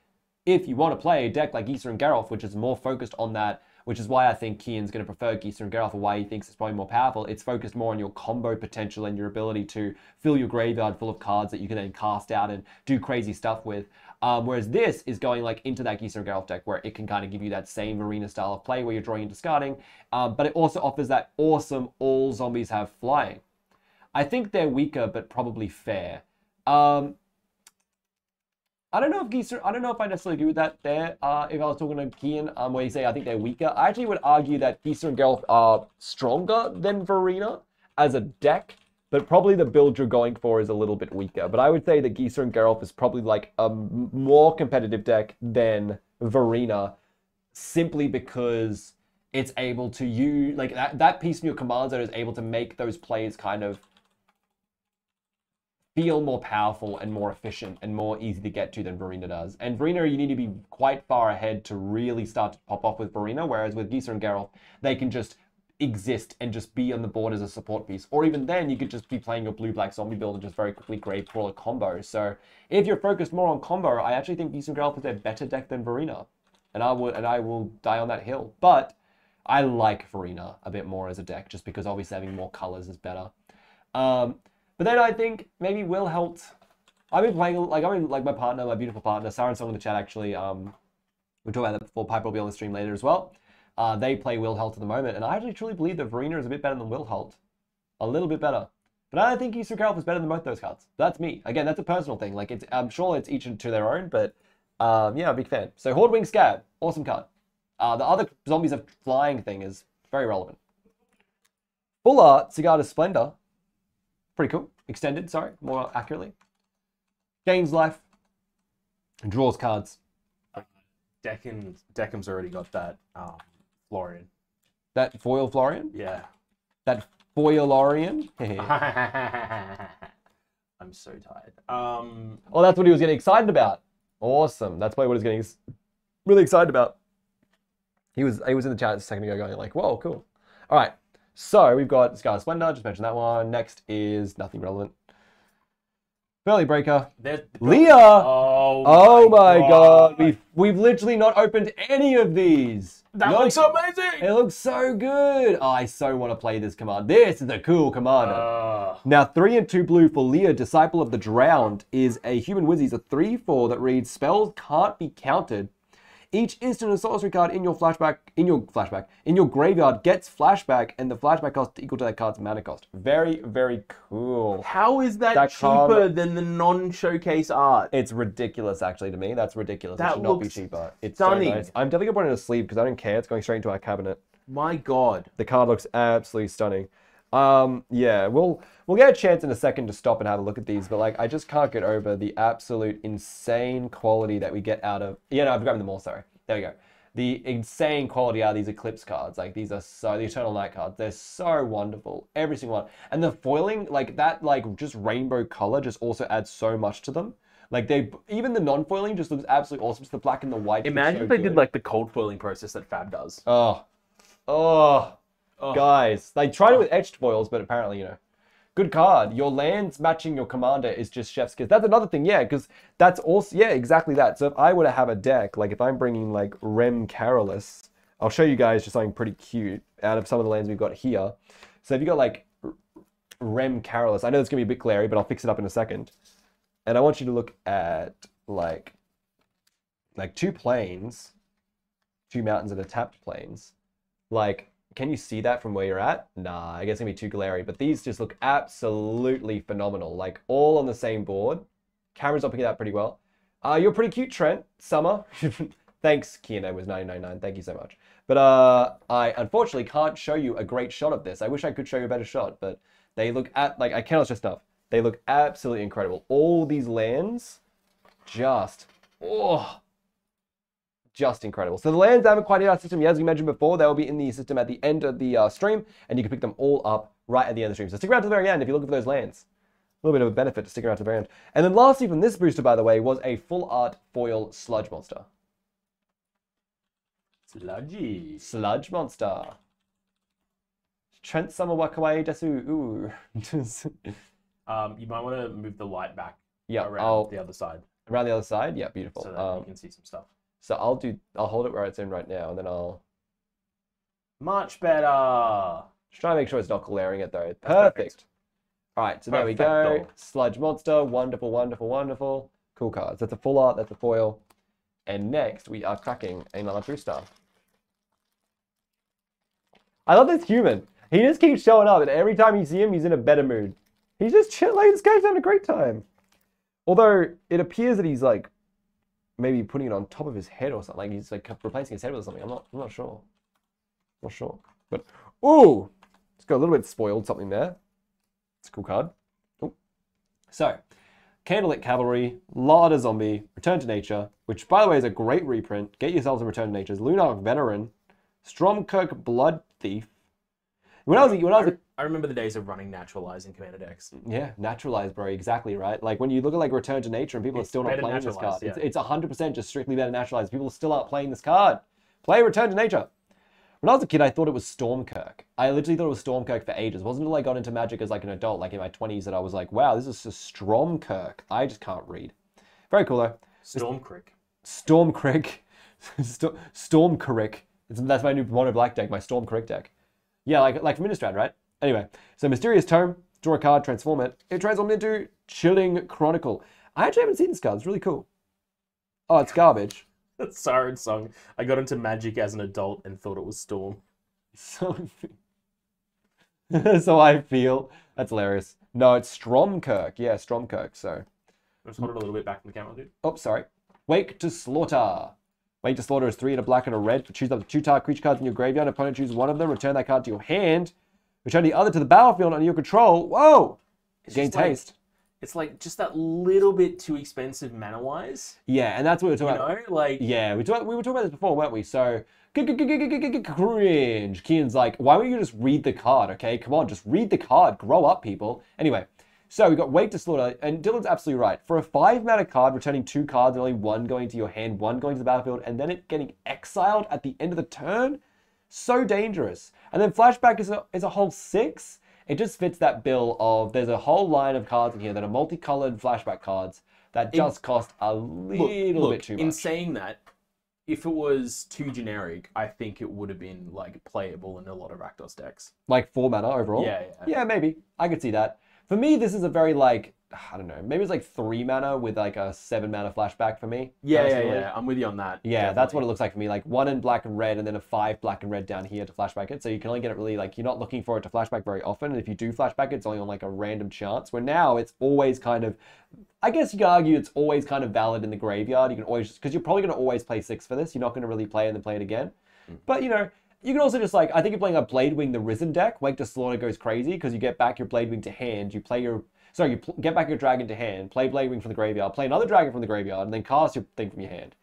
if you want to play a deck like Geezer and Geralf, which is more focused on that, which is why I think Kian's going to prefer Geezer and Geralf, or why he thinks it's probably more powerful, it's focused more on your combo potential and your ability to fill your graveyard full of cards that you can then cast out and do crazy stuff with. Whereas this is going like into that Geezer and Geralf deck where it can kind of give you that same arena style of play where you're drawing and discarding, but it also offers that awesome all zombies have flying. I think they're weaker, but probably fair. I don't know if I necessarily agree with that there. If I was talking to Kian, where you say I think they're weaker, I actually would argue that Geezer and Geralf are stronger than Verena as a deck, but probably the build you're going for is a little bit weaker. But I would say that Geezer and Geralf is probably like a more competitive deck than Verena, simply because it's able to use, like that piece in your command zone is able to make those plays kind of feel more powerful and more efficient and more easy to get to than Verena does. And Verena, you need to be quite far ahead to really start to pop off with Verena, whereas with Geezer and Geralf, they can just exist and just be on the board as a support piece. Or even then, you could just be playing your blue-black zombie build and just very quickly grave crawler combo. So if you're focused more on combo, I actually think Geezer and Geralf is a better deck than Verena. And I will die on that hill. But I like Verena a bit more as a deck, just because obviously having more colors is better. But then I think maybe Will helped. I've been playing, like, my partner, my beautiful partner, Sarah Song in the chat actually. We'll talk about that before. Piper will be on the stream later as well. They play Will Helt at the moment, and I actually truly believe that Verena is a bit better than Will Helt. A little bit better. But I don't think Geezer and Geralf is better than both those cards. That's me. Again, that's a personal thing. Like, I'm sure it's each to their own, but yeah, I'm a big fan. So Horde Wing Scab, awesome card. The other zombies of flying thing is very relevant. Full art, Cigar Splendor. Pretty cool. Extended, sorry, more accurately. Gains life. And draws cards. Deckham's already got that Florian. That foil Florian? Yeah. That foilorian? I'm so tired. Oh, that's what he was getting excited about. Awesome. That's probably what he's getting really excited about. He was in the chat a second ago going like, whoa, cool. All right. So we've got Scar Splendor, just mentioned that one. Next is nothing relevant. Burly Breaker. Leah! Oh my god. We've literally not opened any of these. That looks amazing! It looks so good. Oh, I so want to play this command. This is a cool commander. Now, 3 and 2 blue for Leah, Disciple of the Drowned, is a human whiz. He's a 3/4 that reads, spells can't be countered. Each instant and sorcery card in your graveyard gets flashback, and the flashback cost equal to that card's mana cost. Very, very cool. How is that cheaper than the non-showcase art? It's ridiculous, actually, to me. That's ridiculous. That it should not be cheaper. It's stunning. So nice. I'm definitely going to put it in a sleeve because I don't care. It's going straight into our cabinet. My god. The card looks absolutely stunning. Yeah, we'll get a chance in a second to stop and have a look at these, but like I just can't get over the absolute insane quality that we get out of. Yeah, no, I've grabbed them all. Sorry, there we go. The insane quality out of these Eclipse cards, like these are so the Eternal Night cards. They're so wonderful, every single one. And the foiling, like that, like just rainbow color, just also adds so much to them. Like even the non-foiling just looks absolutely awesome. Just the black and the white. Imagine if they did like the cold foiling process that Fab does. Oh. Guys, they tried it with etched foils, but apparently, you know, Good card. Your lands matching your commander is just chef's kiss. That's another thing, yeah, because that's also, yeah, exactly that. So if I were to have a deck, like if I'm bringing like Rem Carolus, I'll show you guys just something pretty cute out of some of the lands we've got here. So if you got like Rem Carolus, I know it's going to be a bit glary, but I'll fix it up in a second. And I want you to look at like 2 plains, 2 mountains and a tapped plains. Like, can you see that from where you're at? Nah, I guess it's gonna be too glary, but these just look absolutely phenomenal. Like all on the same board. Camera's not picking that pretty well. You're pretty cute, Trent. Summer. Thanks, Kiana was 999. Thank you so much. But I unfortunately can't show you a great shot of this. I wish I could show you a better shot, but they look like I cannot stress enough. They look absolutely incredible. All these lands, just incredible. So the lands haven't quite hit our system yet, as we mentioned before. They'll be in the system at the end of the stream, and you can pick them all up right at the end of the stream. So stick around to the very end if you're looking for those lands. A little bit of a benefit to stick around to the very end. And then lastly from this booster, by the way, was a full art foil sludge monster. Sludge monster. Trent Summer Wakawaii Desu. Ooh. You might want to move the light back Yeah, around the other side. Around the other side? Yeah, beautiful. So that you can see some stuff. So I'll hold it where it's in right now, and then I'll... Much better. Just try to make sure it's not glaring it, though. Perfect. All right, so there we go. Sludge Monster. Wonderful, wonderful, wonderful. Cool cards. That's a full art. That's a foil. And next, we are cracking another booster. I love this human. He just keeps showing up, and every time you see him, he's in a better mood. He's just chilling. Like, this guy's having a great time. Although, it appears that he's, like, maybe putting it on top of his head or something. Like, he's, like, replacing his head with something. I'm not sure. Not sure. But, ooh! It's got a little bit spoiled something there. It's a cool card. Ooh. So, Candlelit Cavalry, Larder Zombie, Return to Nature, which, by the way, is a great reprint. Get yourselves a Return to Nature's Lunar Veteran, Stromkirk Blood Thief. I remember the days of running Naturalize in Commander decks. Yeah, Naturalize, bro, exactly, right? Like, when you look at, like, Return to Nature and people are still not playing this card. Yeah. It's 100% just strictly better Naturalize. People still aren't playing this card. Play Return to Nature. When I was a kid, I thought it was Stormkirk. I literally thought it was Stormkirk for ages. It wasn't until I got into Magic as, like, an adult, like, in my 20s, that I was like, wow, this is a Stromkirk. I just can't read. Very cool, though. Stormkirk. Stormkirk. That's my new mono black deck, my Stormkirk deck. Yeah, like from Innistrad, right? Anyway, so Mysterious Tome, draw a card, transform it. It transforms into Chilling Chronicle. I actually haven't seen this card. It's really cool. Oh, it's garbage. Siren Song. I got into Magic as an adult and thought it was Storm. So I feel. That's hilarious. No, it's Stromkirk. Yeah, Stromkirk, so. Just hold it a little bit back from the camera, dude. Oh, sorry. Wake to Slaughter. Wake to Slaughter is 3 and a black and a red. Choose up to 2 target creature cards in your graveyard. Opponent chooses one of them. Return that card to your hand. Return the other to the battlefield under your control. Whoa! Gain taste. It's like just that little bit too expensive mana-wise. Yeah, and that's what we were talking about. You know, like... Yeah, we were talking about this before, weren't we? So, cringe. Kian's like, why don't you just read the card, okay? Come on, just read the card. Grow up, people. Anyway, so we got Wake to Slaughter, and Dylan's absolutely right. For a 5-mana card, returning 2 cards, and only 1 going to your hand, 1 going to the battlefield, and then it getting exiled at the end of the turn, so dangerous. And then Flashback is a whole 6. It just fits that bill of there's a whole line of cards in here that are multicolored flashback cards that just cost a little bit too much. In saying that, if it was too generic, I think it would have been like playable in a lot of Rakdos decks. Like 4 mana overall? Yeah. Yeah, maybe. I could see that. For me, this is a very like, I don't know, maybe it's like 3 mana with like a 7 mana flashback for me. Yeah. I'm with you on that. Yeah, definitely. That's what it looks like for me. Like 1 in black and red, and then a 5 black and red down here to flashback it. So you can only get it really like, you're not looking for it to flashback very often. And if you do flashback it, it's only on like a random chance. Where now it's always kind of, I guess you could argue it's always kind of valid in the graveyard. You can always, because you're probably going to always play 6 for this. You're not going to really play it and then play it again. But you know, you can also just like, I think you're playing a Bladewing the Risen deck. Wake to Slaughter goes crazy because you get back your Bladewing to hand. You play your, get back your dragon to hand, play Bladewing from the graveyard, play another dragon from the graveyard, and then cast your thing from your hand.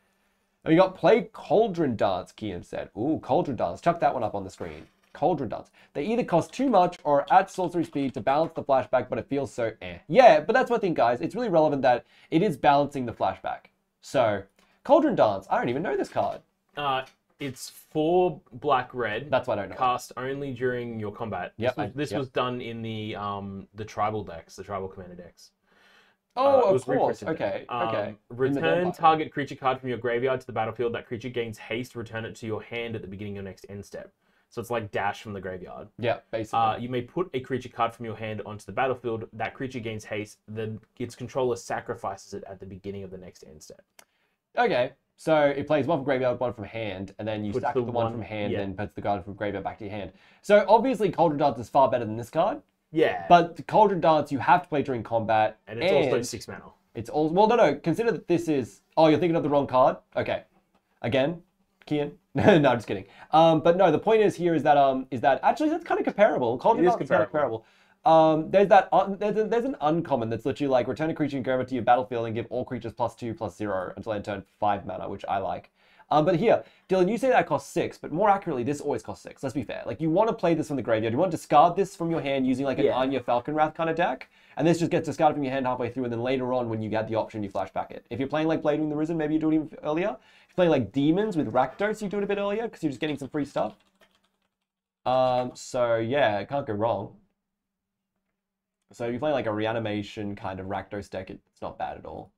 And you got play Cauldron Dance, Kian said. Ooh, Cauldron Dance. Chuck that one up on the screen. Cauldron Dance. They either cost too much or at sorcery speed to balance the flashback, but it feels so eh. Yeah, but that's my thing, guys. It's really relevant that it is balancing the flashback. So, Cauldron Dance. I don't even know this card. It's 4 black red. That's what I don't know. Cast only during your combat. Yep, This was done in the tribal decks, the tribal commander decks. Oh, it of was course. reprinted Okay, there. okay. Return target creature card from your graveyard to the battlefield. That creature gains haste. Return it to your hand at the beginning of your next end step. So it's like dash from the graveyard. Yeah, basically. You may put a creature card from your hand onto the battlefield. That creature gains haste. Then its controller sacrifices it at the beginning of the next end step. Okay, so it plays one from graveyard, one from hand, and then you Puts sack the the one one- from hand, yeah. and puts the card from graveyard back to your hand. So obviously, Cauldron Dance is far better than this card. Yeah. But Cauldron Dance you have to play during combat, and it's also 6 mana. It's all well. No. Consider that this is. Oh, you're thinking of the wrong card. Okay, again, Kian. No, I'm just kidding. But no, the point is here is that actually that's kind of comparable. Cauldron Dance is kind of comparable. There's an uncommon that's literally like return a creature in graveyard to your battlefield and give all creatures +2/+0 until end turn 5 mana, which I like. But here, Dylan, you say that costs 6, but more accurately, this always costs 6. Let's be fair. Like, you want to play this from the graveyard. You want to discard this from your hand using like an Anya Falconwrath kind of deck, and this just gets discarded from your hand halfway through, and then later on, when you get the option, you flashback it. If you're playing like Bladewing the Risen, maybe you do it even earlier. If you're playing like Demons with Rakdos, you do it a bit earlier because you're just getting some free stuff. So yeah, it can't go wrong. So if you're playing like a Reanimation kind of Rakdos deck, it's not bad at all.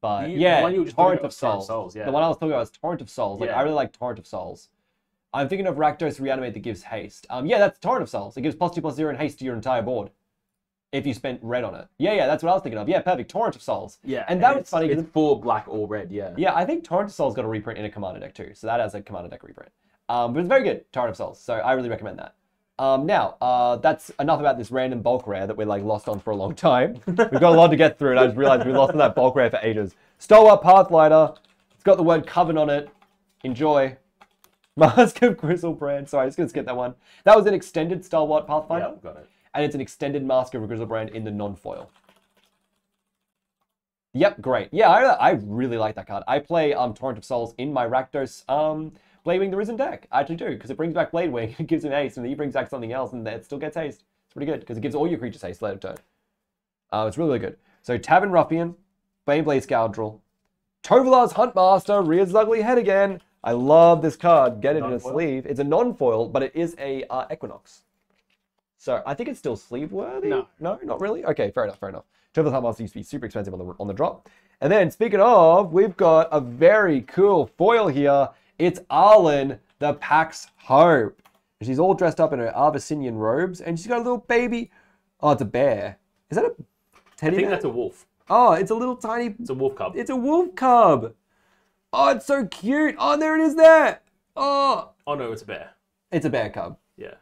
But yeah, Torrent of Souls. Yeah. The one I was talking about was Torrent of Souls. Like, Yeah. I really like Torrent of Souls. I'm thinking of Rakdos Reanimate that gives haste. Yeah, that's Torrent of Souls. It gives +2/+0 and haste to your entire board. If you spent red on it. Yeah, that's what I was thinking of. Yeah, perfect. Torrent of Souls. Yeah. And that was funny. It's 4 black or red, yeah. Yeah, I think Torrent of Souls got a reprint in a Commander deck too. So that has a Commander deck reprint. But it's very good, Torrent of Souls. So I really recommend that. Now, that's enough about this random bulk rare that we're like lost on for a long time. We've got a lot to get through, and I just realized we lost on that bulk rare for ages. Stalwart Pathlighter. It's got the word Coven on it. Enjoy. Mask of Grizzlebrand. Sorry, I was going to skip that one. That was an extended Stalwart Pathfinder. Yeah, got it. And it's an extended Mask of Grizzlebrand in the non-foil. Yep, great. Yeah, I really like that card. I play Torrent of Souls in my Rakdos Bladewing the Risen deck. I actually do, because it brings back Bladewing, it gives him haste, and then he brings back something else, and it still gets haste. It's pretty good, because it gives all your creatures haste later turn. It's really, really good. So, Tavern Ruffian, Baneblade Scoundrel, Tovalar's Huntmaster, rears his ugly head again. I love this card. Get it in a sleeve. It's a non-foil, but it is a Equinox. So, I think it's still sleeve-worthy? No. No, not really? Okay, fair enough, fair enough. Tovalar's Huntmaster used to be super expensive on the drop. And then, speaking of, we've got a very cool foil here. It's Arlen, the Pax Hope. She's all dressed up in her Arvesinian robes, and she's got a little baby. Oh, it's a bear. Is that a teddy bear? I think that's a wolf. Oh, it's a little tiny... It's a wolf cub. It's a wolf cub. Oh, it's so cute. Oh, there it is there. Oh. Oh, no, it's a bear. It's a bear cub. Yeah.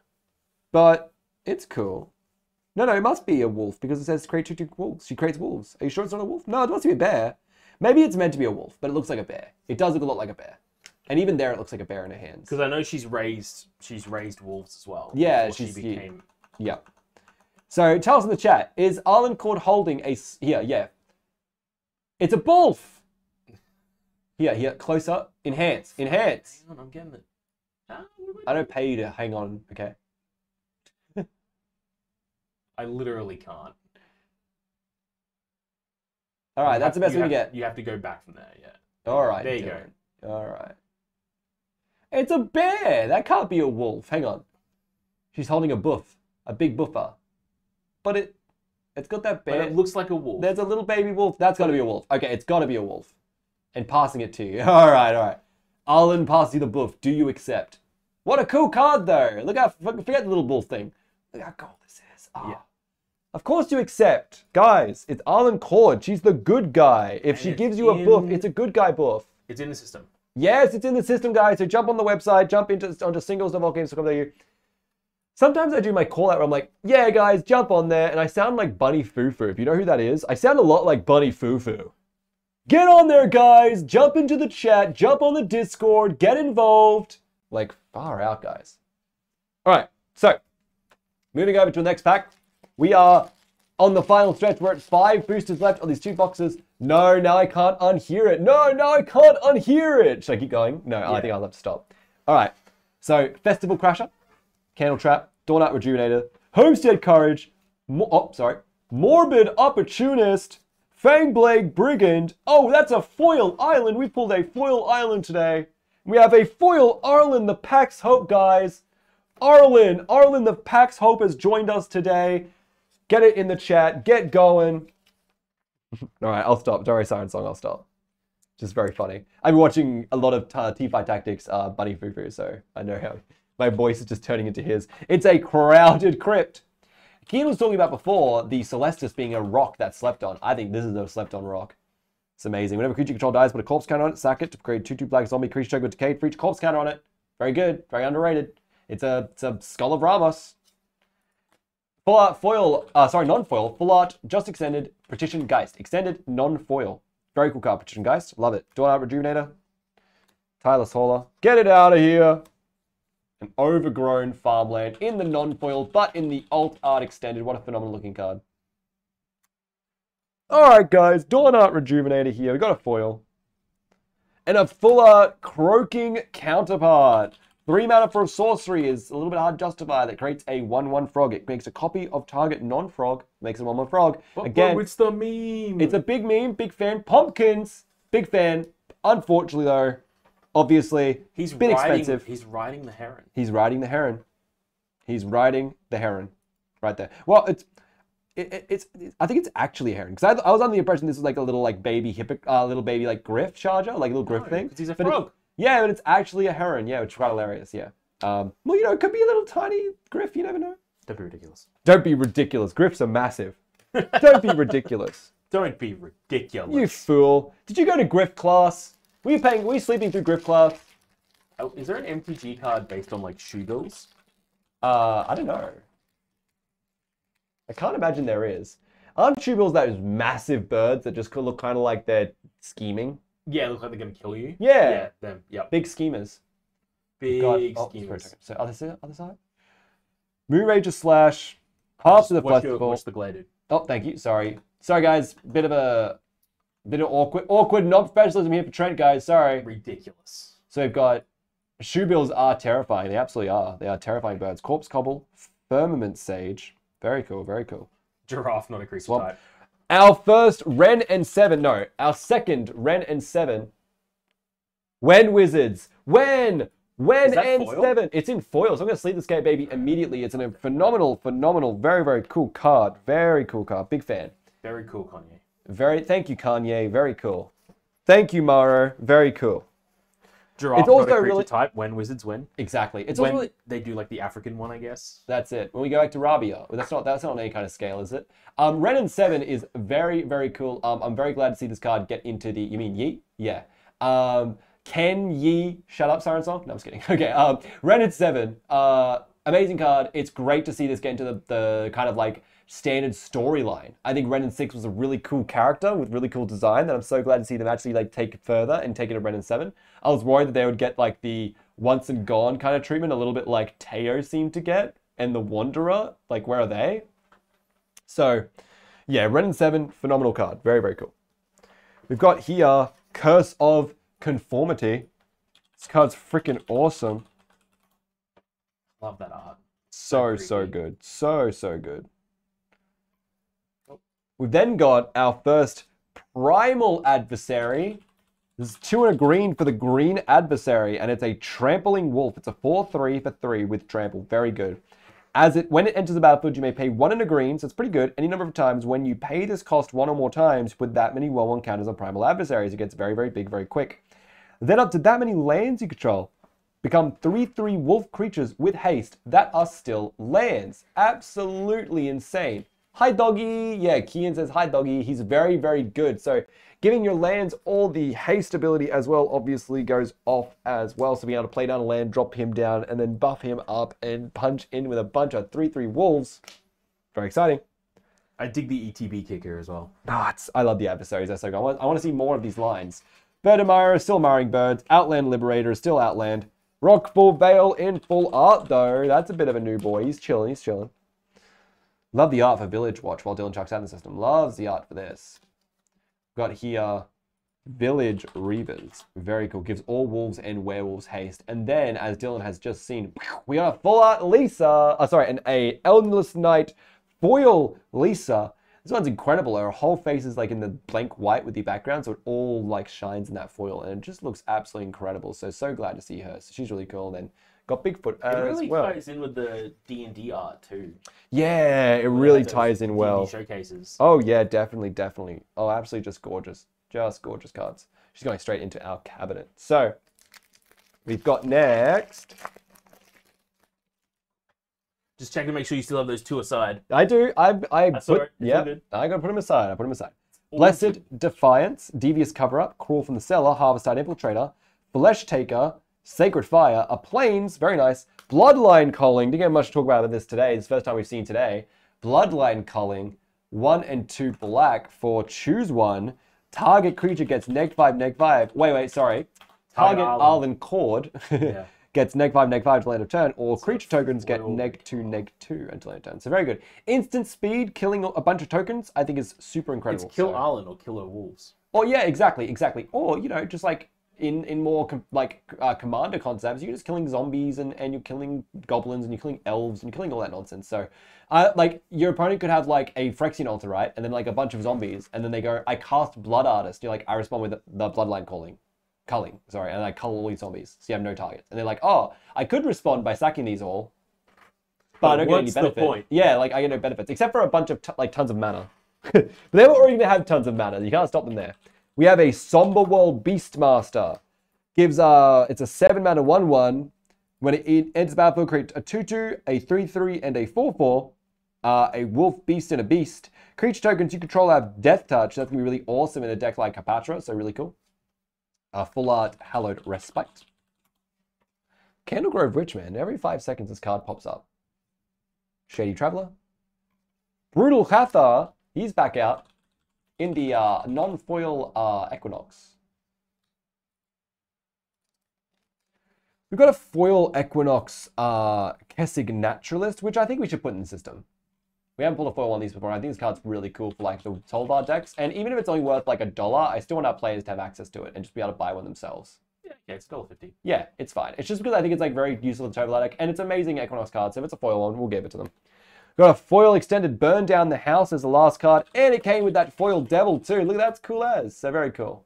But it's cool. No, it must be a wolf, because it says create 2/2 wolves. She creates wolves. Are you sure it's not a wolf? No, it must be a bear. Maybe it's meant to be a wolf, but it looks like a bear. It does look a lot like a bear. And even there, it looks like a bear in her hands. Because I know she's raised wolves as well. Yeah, she became. Yeah. So tell us in the chat: is Arlen Court holding a? Yeah. It's a wolf. Here, closer. Enhance. Hang on, I'm getting it. I don't pay you to hang on. Okay. I literally can't. All right, that's the best we can get. You have to go back from there. Yeah. All right. There you go. All right. It's a bear. That can't be a wolf. Hang on. She's holding a buff. A big buffer. But it's got that bear. But it looks like a wolf. There's a little baby wolf. That's got to be a wolf. Okay, it's got to be a wolf. And passing it to you. All right. Arlen passes you the buff. Do you accept? What a cool card, though. Look how... Forget the little wolf thing. Look how cool this is. Oh. Yeah. Of course you accept. Guys, it's Arlen Court. She's the good guy. If she gives you a buff, it's a good guy buff. It's in the system. Yes, it's in the system, guys. So jump on the website, jump onto singles.volgames.com.au. Sometimes I do my call out where I'm like, yeah, guys, jump on there. And I sound like Bunny Fufu. If you know who that is, I sound a lot like Bunny Fufu. Get on there, guys. Jump into the chat. Jump on the Discord. Get involved. Like, far out, guys. All right. So, moving over to the next pack. We are on the final stretch. We're at 5 boosters left on these 2 boxes. No, now I can't unhear it. No, I can't unhear it. Should I keep going? No, yeah. I think I'll have to stop. All right. So, Festival Crasher, Candle Trap, Dawnite Rejuvenator, Homestead Courage, Morbid Opportunist, Fangblade Brigand. Oh, that's a foil island. We pulled a foil island today. We have a foil Arlen the Pax Hope, guys. Arlen the Pax Hope has joined us today. Get it in the chat. Get going. All right, I'll stop. Don't worry, Siren Song, I'll stop. Just very funny. I've been watching a lot of Teamfight Tactics, Bunny Fufu, so I know how my voice is just turning into his. It's a crowded crypt. Kian was talking about before the Celestis being a rock that slept on. I think this is a slept on rock. It's amazing. Whenever a creature you control dies, put a corpse counter on it, sack it to create 2/2 black zombie creature trigger with decayed for each corpse counter on it. Very good. Very underrated. It's a Skull of Ramos. Full art foil, non-foil, full art, just extended, Petition Geist. Extended, non-foil. Very cool card, Petition Geist. Love it. Dawn Out Rejuvenator. Tireless Hauler. Get it out of here. An overgrown farmland in the non-foil, but in the alt art extended. What a phenomenal looking card. Alright guys, Dawn Art Rejuvenator here. We got a foil. And a full art Croaking Counterpart. 3 mana for a sorcery is a little bit hard to justify. That creates a 1/1 frog. It makes a copy of target non-frog. Makes a 1/1 frog. Again, it's the meme. It's a big meme. Big fan. Pumpkins. Big fan. Unfortunately though, obviously, it's been expensive. He's riding the Heron. He's riding the Heron. He's riding the Heron. Right there. Well, it's I think it's actually a Heron. Because I was under the impression this was like a little like baby little baby like griff charger, like a little griff thing. Because he's a frog. Yeah, but it's actually a Heron. Yeah, which is quite hilarious. Yeah. Well, you know, it could be a little tiny griff. You never know. Don't be ridiculous. Don't be ridiculous. Griffs are massive. Don't be ridiculous. Don't be ridiculous. You fool. Did you go to griff class? Were you sleeping through griff class? Oh, is there an MTG card based on like shoe bills? I don't know. I can't imagine there is. Aren't shoe bills those massive birds that just could look kind of like they're scheming? Yeah, look like they're going to kill you. Yeah. Yeah, them. Yep. Big schemers. Big schemers. So other side? Moonrager slash Harps of the Festival. Watch the Gladed. Oh, thank you. Sorry, guys. Bit of awkward non-professionalism here for Trent, guys. Sorry. Ridiculous. So we've got shoe bills are terrifying. They absolutely are. They are terrifying birds. Corpse Cobble, Firmament Sage. Very cool. Very cool. Giraffe, not a creature type. Our first Ren and 7. No, our second Ren and 7. When Wizards. When and foil? 7. It's in foil, so I'm going to sleep this game, baby, immediately. It's a phenomenal, very, very cool card. Very cool card. Big fan. Very cool, Kanye. Thank you, Kanye. Very cool. Thank you, Maro. Very cool. Giraffe, it's also not a creature really type. When Wizards win. Exactly. It's when also really... they do like the African one, I guess. That's it. When we go back to Rabia, that's not on any kind of scale, is it? Ren and 7 is very, very cool. I'm very glad to see this card get into the. You mean Yi? Yeah. Can Yi shut up, Siren Song? No, I'm just kidding. Okay. Ren and 7. Amazing card. It's great to see this get into the kind of like standard storyline. I think Ren and 6 was a really cool character with really cool design that I'm so glad to see them actually like take it further and take it to Ren and 7. I was worried that they would get like the once and gone kind of treatment, a little bit like Teo seemed to get, and the Wanderer. Like, where are they? So, yeah, Ren and 7, phenomenal card. Very, very cool. We've got here Curse of Conformity. This card's freaking awesome. Love that art. So good. So good. We've then got our first Primal Adversary. This is 2 and a green for the Green Adversary, and it's a Trampling Wolf. It's a 4/3 for 3 with Trample. Very good. When it enters the battlefield, you may pay 1 and a green, so it's pretty good. Any number of times. When you pay this cost 1 or more times, put that many 1/1 counters on Primal Adversaries. It gets very, very big, very quick. Then up to that many lands you control. Become 3/3 wolf creatures with haste that are still lands. Absolutely insane. Hi, doggy. Yeah, Kian says hi, doggy. He's very, very good. So giving your lands all the haste ability as well obviously goes off as well. So being able to play down a land, drop him down, and then buff him up and punch in with a bunch of 3/3 wolves. Very exciting. I dig the ETB kicker as well. I love the adversaries. That's so good. I want to see more of these lines. Bird Admirer, still marring birds. Outland Liberator, still Outland. Rockful Veil in full art though. That's a bit of a new boy. He's chilling. Love the art for Village Watch while Dylan chucks out in the system. Loves the art for this. We've got here Village Reavers. Very cool. Gives all wolves and werewolves haste. And then, as Dylan has just seen, we got a full art Lisa. An Endless Night foil Lisa. This one's incredible. Her whole face is like in the blank white with the background, so it all like shines in that foil, and it just looks absolutely incredible. So glad to see her. So she's really cool. And then got Bigfoot as well. It really ties in with the D&D art too. Yeah, it really ties in well. Showcases. Oh yeah, definitely. Oh, absolutely just gorgeous cards. She's going straight into our cabinet. So we've got next. Just check to make sure you still have those 2 aside. I do. I gotta put them aside. Blessed Defiance, Devious Cover-Up, Crawl from the Cellar, Harvest-Tide Infiltrator, Flesh Taker, Sacred Fire, A Plains, very nice, Bloodline Culling, didn't get much to talk about this today, it's the first time we've seen today, Bloodline Culling, 1 and 2 black for choose 1, target creature gets -5/-5, wait, sorry, target Arlen Cord gets -5/-5 till end of turn, or creature tokens get -2/-2 until end of turn. So very good. Instant speed, killing a bunch of tokens, I think is super incredible. It's kill Arlen or kill her wolves. Oh yeah, exactly. Or, just like in more commander concepts, you're just killing zombies and you're killing goblins and you're killing elves and you're killing all that nonsense. So, like, your opponent could have like a Phyrexian altar, right? And then like a bunch of zombies, and then they go, I cast Blood Artist. You're like, I respond with the Bloodline Culling, and I cull all these zombies, so you have no targets. And they're like, oh, I could respond by sacking these all, but I don't get any benefit. The point? Yeah, like I get no benefits, except for a bunch of tons of mana. But they're already gonna have tons of mana. You can't stop them there. We have a Somber World Beastmaster. Gives it's a 7 mana 1/1. When it enters the battlefield, create a 2/2, a 3/3, and a 4/4. A wolf, beast, and a beast. Creature tokens you control have Death Touch. That's gonna be really awesome in a deck like Hapatra, so really cool. Full art Hallowed Respite. Candlegrove Witchman. Every 5 seconds this card pops up. Shady Traveler. Brutal Cathar. He's back out in the non-foil Equinox. We've got a foil Equinox Kessig Naturalist, which I think we should put in the system. We haven't pulled a foil one of these before. I think this card's really cool for like the Tolvar decks. And even if it's only worth like $1, I still want our players to have access to it and just be able to buy one themselves. Yeah, it's $1.50. Yeah, it's fine. It's just because I think it's like very useful to Tobler deck, and it's an amazing Equinox card. So if it's a foil one, we'll give it to them. Got a foil extended Burn Down the House as the last card, and it came with that foil Devil too. Look, that's cool as. So very cool.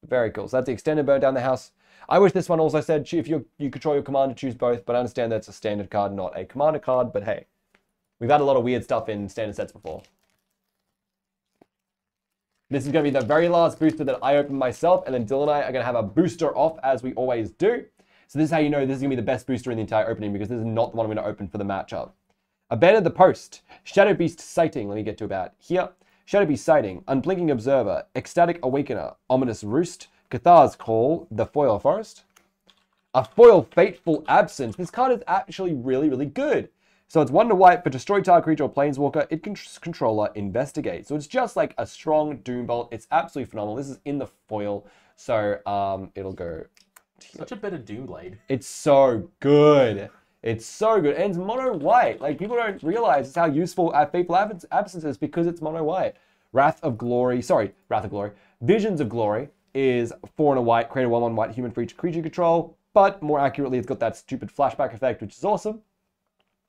Very cool. So that's the extended Burn Down the House. I wish this one also said if you control your commander, choose both, but I understand that's a standard card, not a commander card, but hey. We've had a lot of weird stuff in standard sets before. This is going to be the very last booster that I open myself, and then Dylan and I are going to have a booster off as we always do. So this is how you know this is going to be the best booster in the entire opening, because this is not the one I'm going to open for the matchup. Abandon the Post, Shadow Beast Sighting, let me get to about here. Shadow Beast Sighting, Unblinking Observer, Ecstatic Awakener, Ominous Roost, Cathar's Call, the Foil Forest. A foil Fateful Absence. This card is actually really, really good. So it's 1 white for destroy target creature or planeswalker. It can controller investigate. So it's just like a strong Doombolt. It's absolutely phenomenal. This is in the foil, so it'll go. Such a better Doomblade. It's so good. It's so good, and it's mono white. Like people don't realize just how useful Fateful Absence is because it's mono white. Wrath of Glory. Visions of Glory is 4 white. Create a 1/1 white human for each creature control. But more accurately, it's got that stupid flashback effect, which is awesome.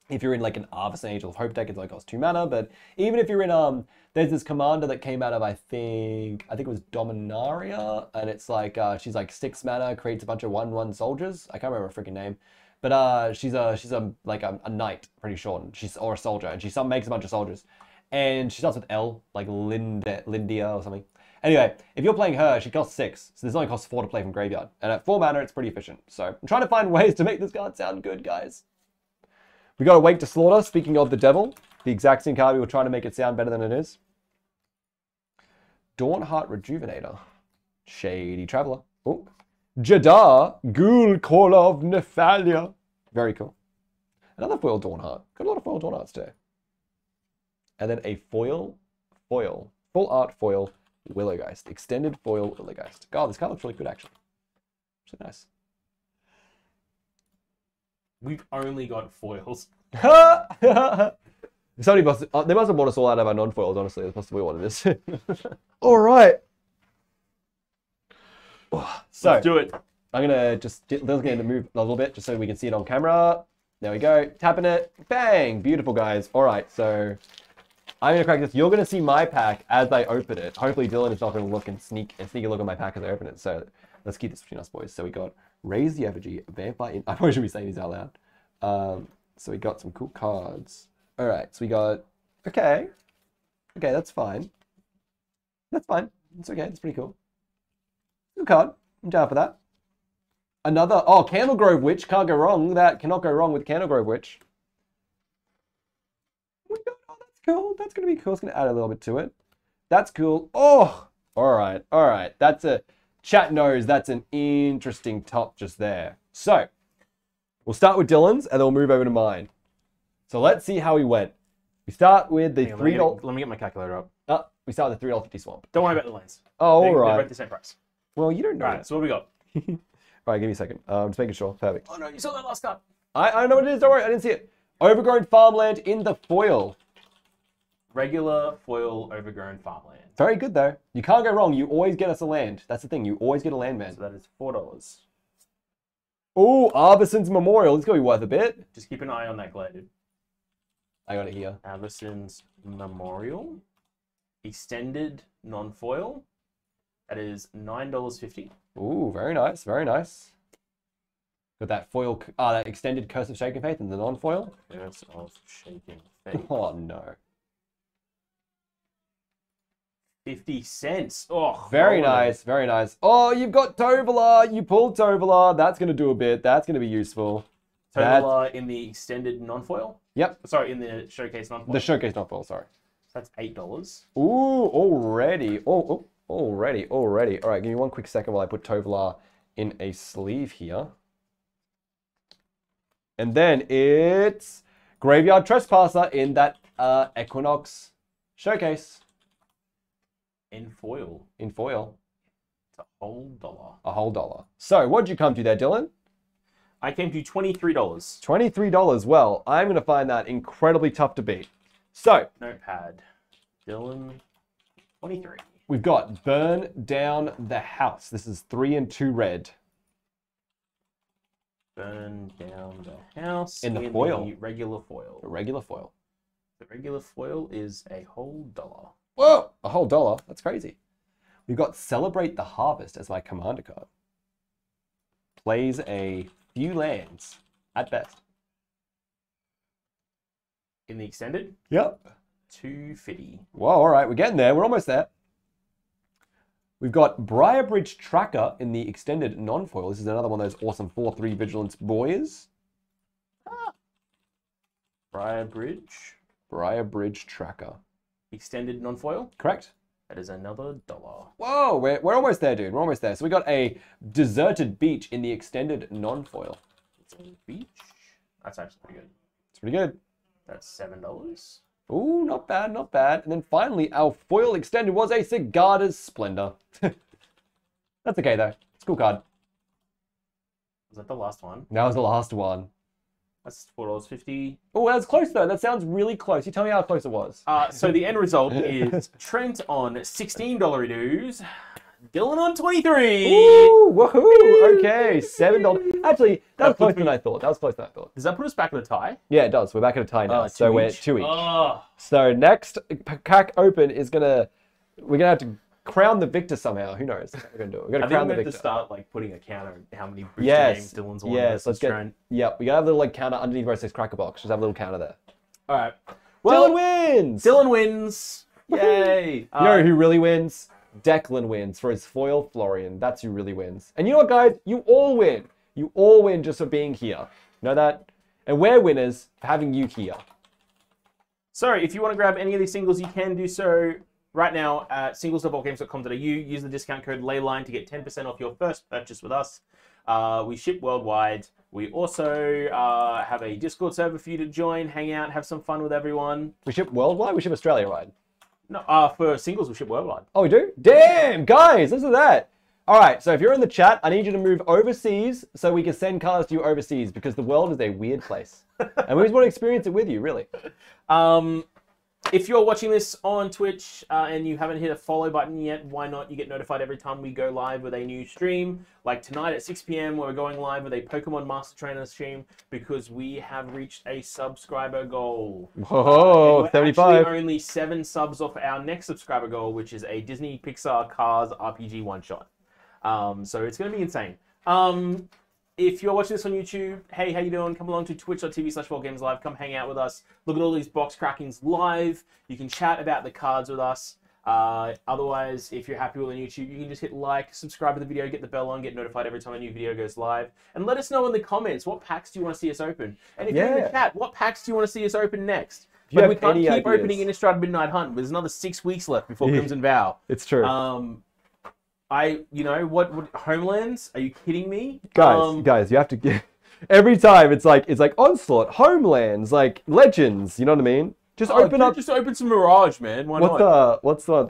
If you're in like an Arvis and Angel of Hope deck, it's only costs 2 mana. But even if you're in there's this commander that came out of I think it was Dominaria, and it's like she's like 6 mana, creates a bunch of 1/1 soldiers. I can't remember her freaking name, but she's a knight, pretty sure, or a soldier, and she makes a bunch of soldiers, and she starts with L, like Lindia or something. Anyway, if you're playing her, she costs 6, so this only costs 4 to play from graveyard, and at 4 mana, it's pretty efficient. So I'm trying to find ways to make this card sound good, guys. We got Awake to Slaughter, speaking of the devil. The exact same card, we were trying to make it sound better than it is. Dawnheart Rejuvenator. Shady Traveler. Oh. Jadar, Ghoul Caller of Nephalia. Very cool. Another foil Dawnheart. Got a lot of foil Dawnhearts today. And then a full art foil Willowgeist. Extended foil Willowgeist. God, this card looks really good, actually. It's really nice. We've only got foils. Somebody they must have bought us all out of our non-foils, honestly. That's possibly what it is. All right. So, let's do it. I'm going to just get Lil's going to move a little bit just so we can see it on camera. There we go. Tapping it. Bang. Beautiful, guys. All right. So I'm going to crack this. You're going to see my pack as I open it. Hopefully Dylan is not going to look and sneak a look at my pack as I open it. So let's keep this between us, boys. So we got Raise the Effigy, Vampire... I probably should be saying these out loud. So we got some cool cards. All right, so we got... Okay, that's fine. That's fine. It's okay. It's pretty cool. Good card. I'm down for that. Another... Oh, Candlegrove Witch. Can't go wrong. That cannot go wrong with Candlegrove Witch. Oh my god, oh, that's cool. That's going to be cool. It's going to add a little bit to it. That's cool. Oh, all right. That's a... Chat knows that's an interesting top just there. So, we'll start with Dylan's, and then we'll move over to mine. So let's see how we went. We start with the $3... Let me get my calculator up. We start with the $3.50 swamp. Don't worry about the lanes. Oh, They're all right. both the same price. Well, you don't know. All right, so what we got? All right, give me a second. I'm just making sure. Perfect. Oh, no, you saw that last card. I know what it is. Don't worry. I didn't see it. Overgrown Farmland in the foil. Regular foil overgrown farmland. Very good, though. You can't go wrong. You always get us a land. That's the thing. You always get a land, man. So that is $4. Oh, Arbison's Memorial. It's going to be worth a bit. Just keep an eye on that glare, dude. I got it here. Arbison's Memorial. Extended non-foil. That is $9.50. Ooh, very nice. Very nice. Got that foil, that extended Curse of Shaken Faith and the non-foil. Curse of Shaken Faith. Oh, no. 50 cents. Oh, very nice. Very nice. Oh, you've got Tobler. You pulled Tobler. That's going to do a bit. That's going to be useful. Tobler in the extended non-foil? Yep. Sorry, in the showcase non-foil. The showcase non-foil, sorry. So that's $8. Ooh, already. Already. All right, give me one quick second while I put Tobler in a sleeve here. And then it's Graveyard Trespasser in that Equinox showcase. In foil. In foil. It's a whole dollar. A whole dollar. So, what did you come to there, Dylan? I came to $23. $23. Well, I'm going to find that incredibly tough to beat. So, Notepad. Dylan, 23. We've got Burn Down the House. This is 3 and 2 red. Burn Down the House. In the foil. The regular foil. The regular foil. The regular foil is a whole dollar. Whoa! A whole dollar? That's crazy. We've got Celebrate the Harvest as my commander card. Plays a few lands, at best. In the extended? Yep. $2.50. Whoa, all right. We're getting there. We're almost there. We've got Briarbridge Tracker in the extended non-foil. This is another one of those awesome 4/3 Vigilance boys. Briarbridge Tracker. Extended non-foil? Correct. That is another $1. Whoa, we're almost there, dude. We're almost there. So we got a Deserted Beach in the extended non-foil. Beach? That's actually pretty good. It's pretty good. That's $7. Ooh, not bad, not bad. And then finally, our foil extended was a Sigarda's Splendor. That's okay, though. It's a cool card. Was that the last one? That was the last one. That's $4.50. Oh, that's close, though. That sounds really close. You tell me how close it was. So the end result is Trent on $16 dues. Dylan on 23. Ooh, woohoo. Okay, $7. Actually, that was closer than I thought. That was closer than I thought. Does that put us back at a tie? Yeah, it does. We're back at a tie now. So we're at 2 each. Oh. So next pack open is we're gonna have to crown the victor somehow. Who knows what we're gonna do? We're gonna crown the victor. I think we're going to start like putting a counter on how many booster games Dylan's won. Yes, let's get. Trent. Yep, we gotta have a little like counter underneath where it says Cracker Box. Just have a little counter there. All right. Well, Dylan wins. Dylan wins. Yay! You know who really wins? Declan wins for his foil Florian. That's who really wins. And you know what, guys? You all win. You all win just for being here. You know that? And we're winners for having you here. So, if you want to grab any of these singles, you can do so right now at singles.boardgames.com.au. Use the discount code LEYLINE to get 10% off your first purchase with us. We ship worldwide. We also have a Discord server for you to join, hang out, have some fun with everyone. We ship worldwide? We ship Australia-wide? No, for singles, we ship worldwide. Oh, we do? Damn, guys, listen to that. All right, so if you're in the chat, I need you to move overseas so we can send cards to you overseas because the world is a weird place. And we just want to experience it with you, really. If you're watching this on Twitch and you haven't hit a follow button yet, why not? You get notified every time we go live with a new stream. Like tonight at 6 p.m, we're going live with a Pokemon Master Trainer stream because we have reached a subscriber goal. Oh, 75. Only 7 subs off our next subscriber goal, which is a Disney Pixar Cars RPG one-shot. So it's going to be insane. If you're watching this on YouTube, hey, how you doing? Come along to twitch.tv/WorldGamesLive. Come hang out with us. Look at all these box crackings live. You can chat about the cards with us. Otherwise, if you're happy with on YouTube, you can just hit like, subscribe to the video, get the bell on, get notified every time a new video goes live. And let us know in the comments, what packs do you want to see us open? And if you're in the chat, what packs do you want to see us open next? But we can't keep opening Innistrad Midnight Hunt. There's another 6 weeks left before Crimson Vow. It's true. You know, what Homelands? Are you kidding me? Guys, you have to get... Every time it's like Onslaught, Homelands, like Legends, you know what I mean? Just open up... Just open some Mirage, man. Why not? What's the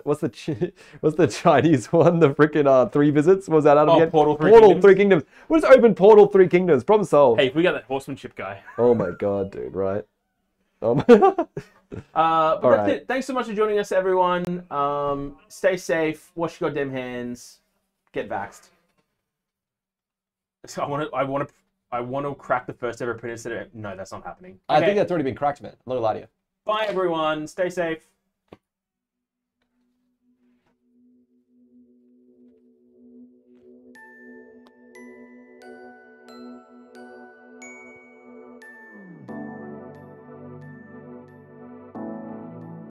Chinese one? The freaking 3 visits? What was that out of again? Portal 3 Kingdoms. We'll just open Portal 3 Kingdoms. Problem solved. Hey, we got that horsemanship guy. Oh my god, dude, right? Oh my... But that's it. Thanks so much for joining us, everyone. Stay safe. Wash your goddamn hands. Get vaxxed. So I want to crack the first ever printed set. No, that's not happening. Okay. I think that's already been cracked, man. I'm not gonna lie to you. Bye, everyone. Stay safe.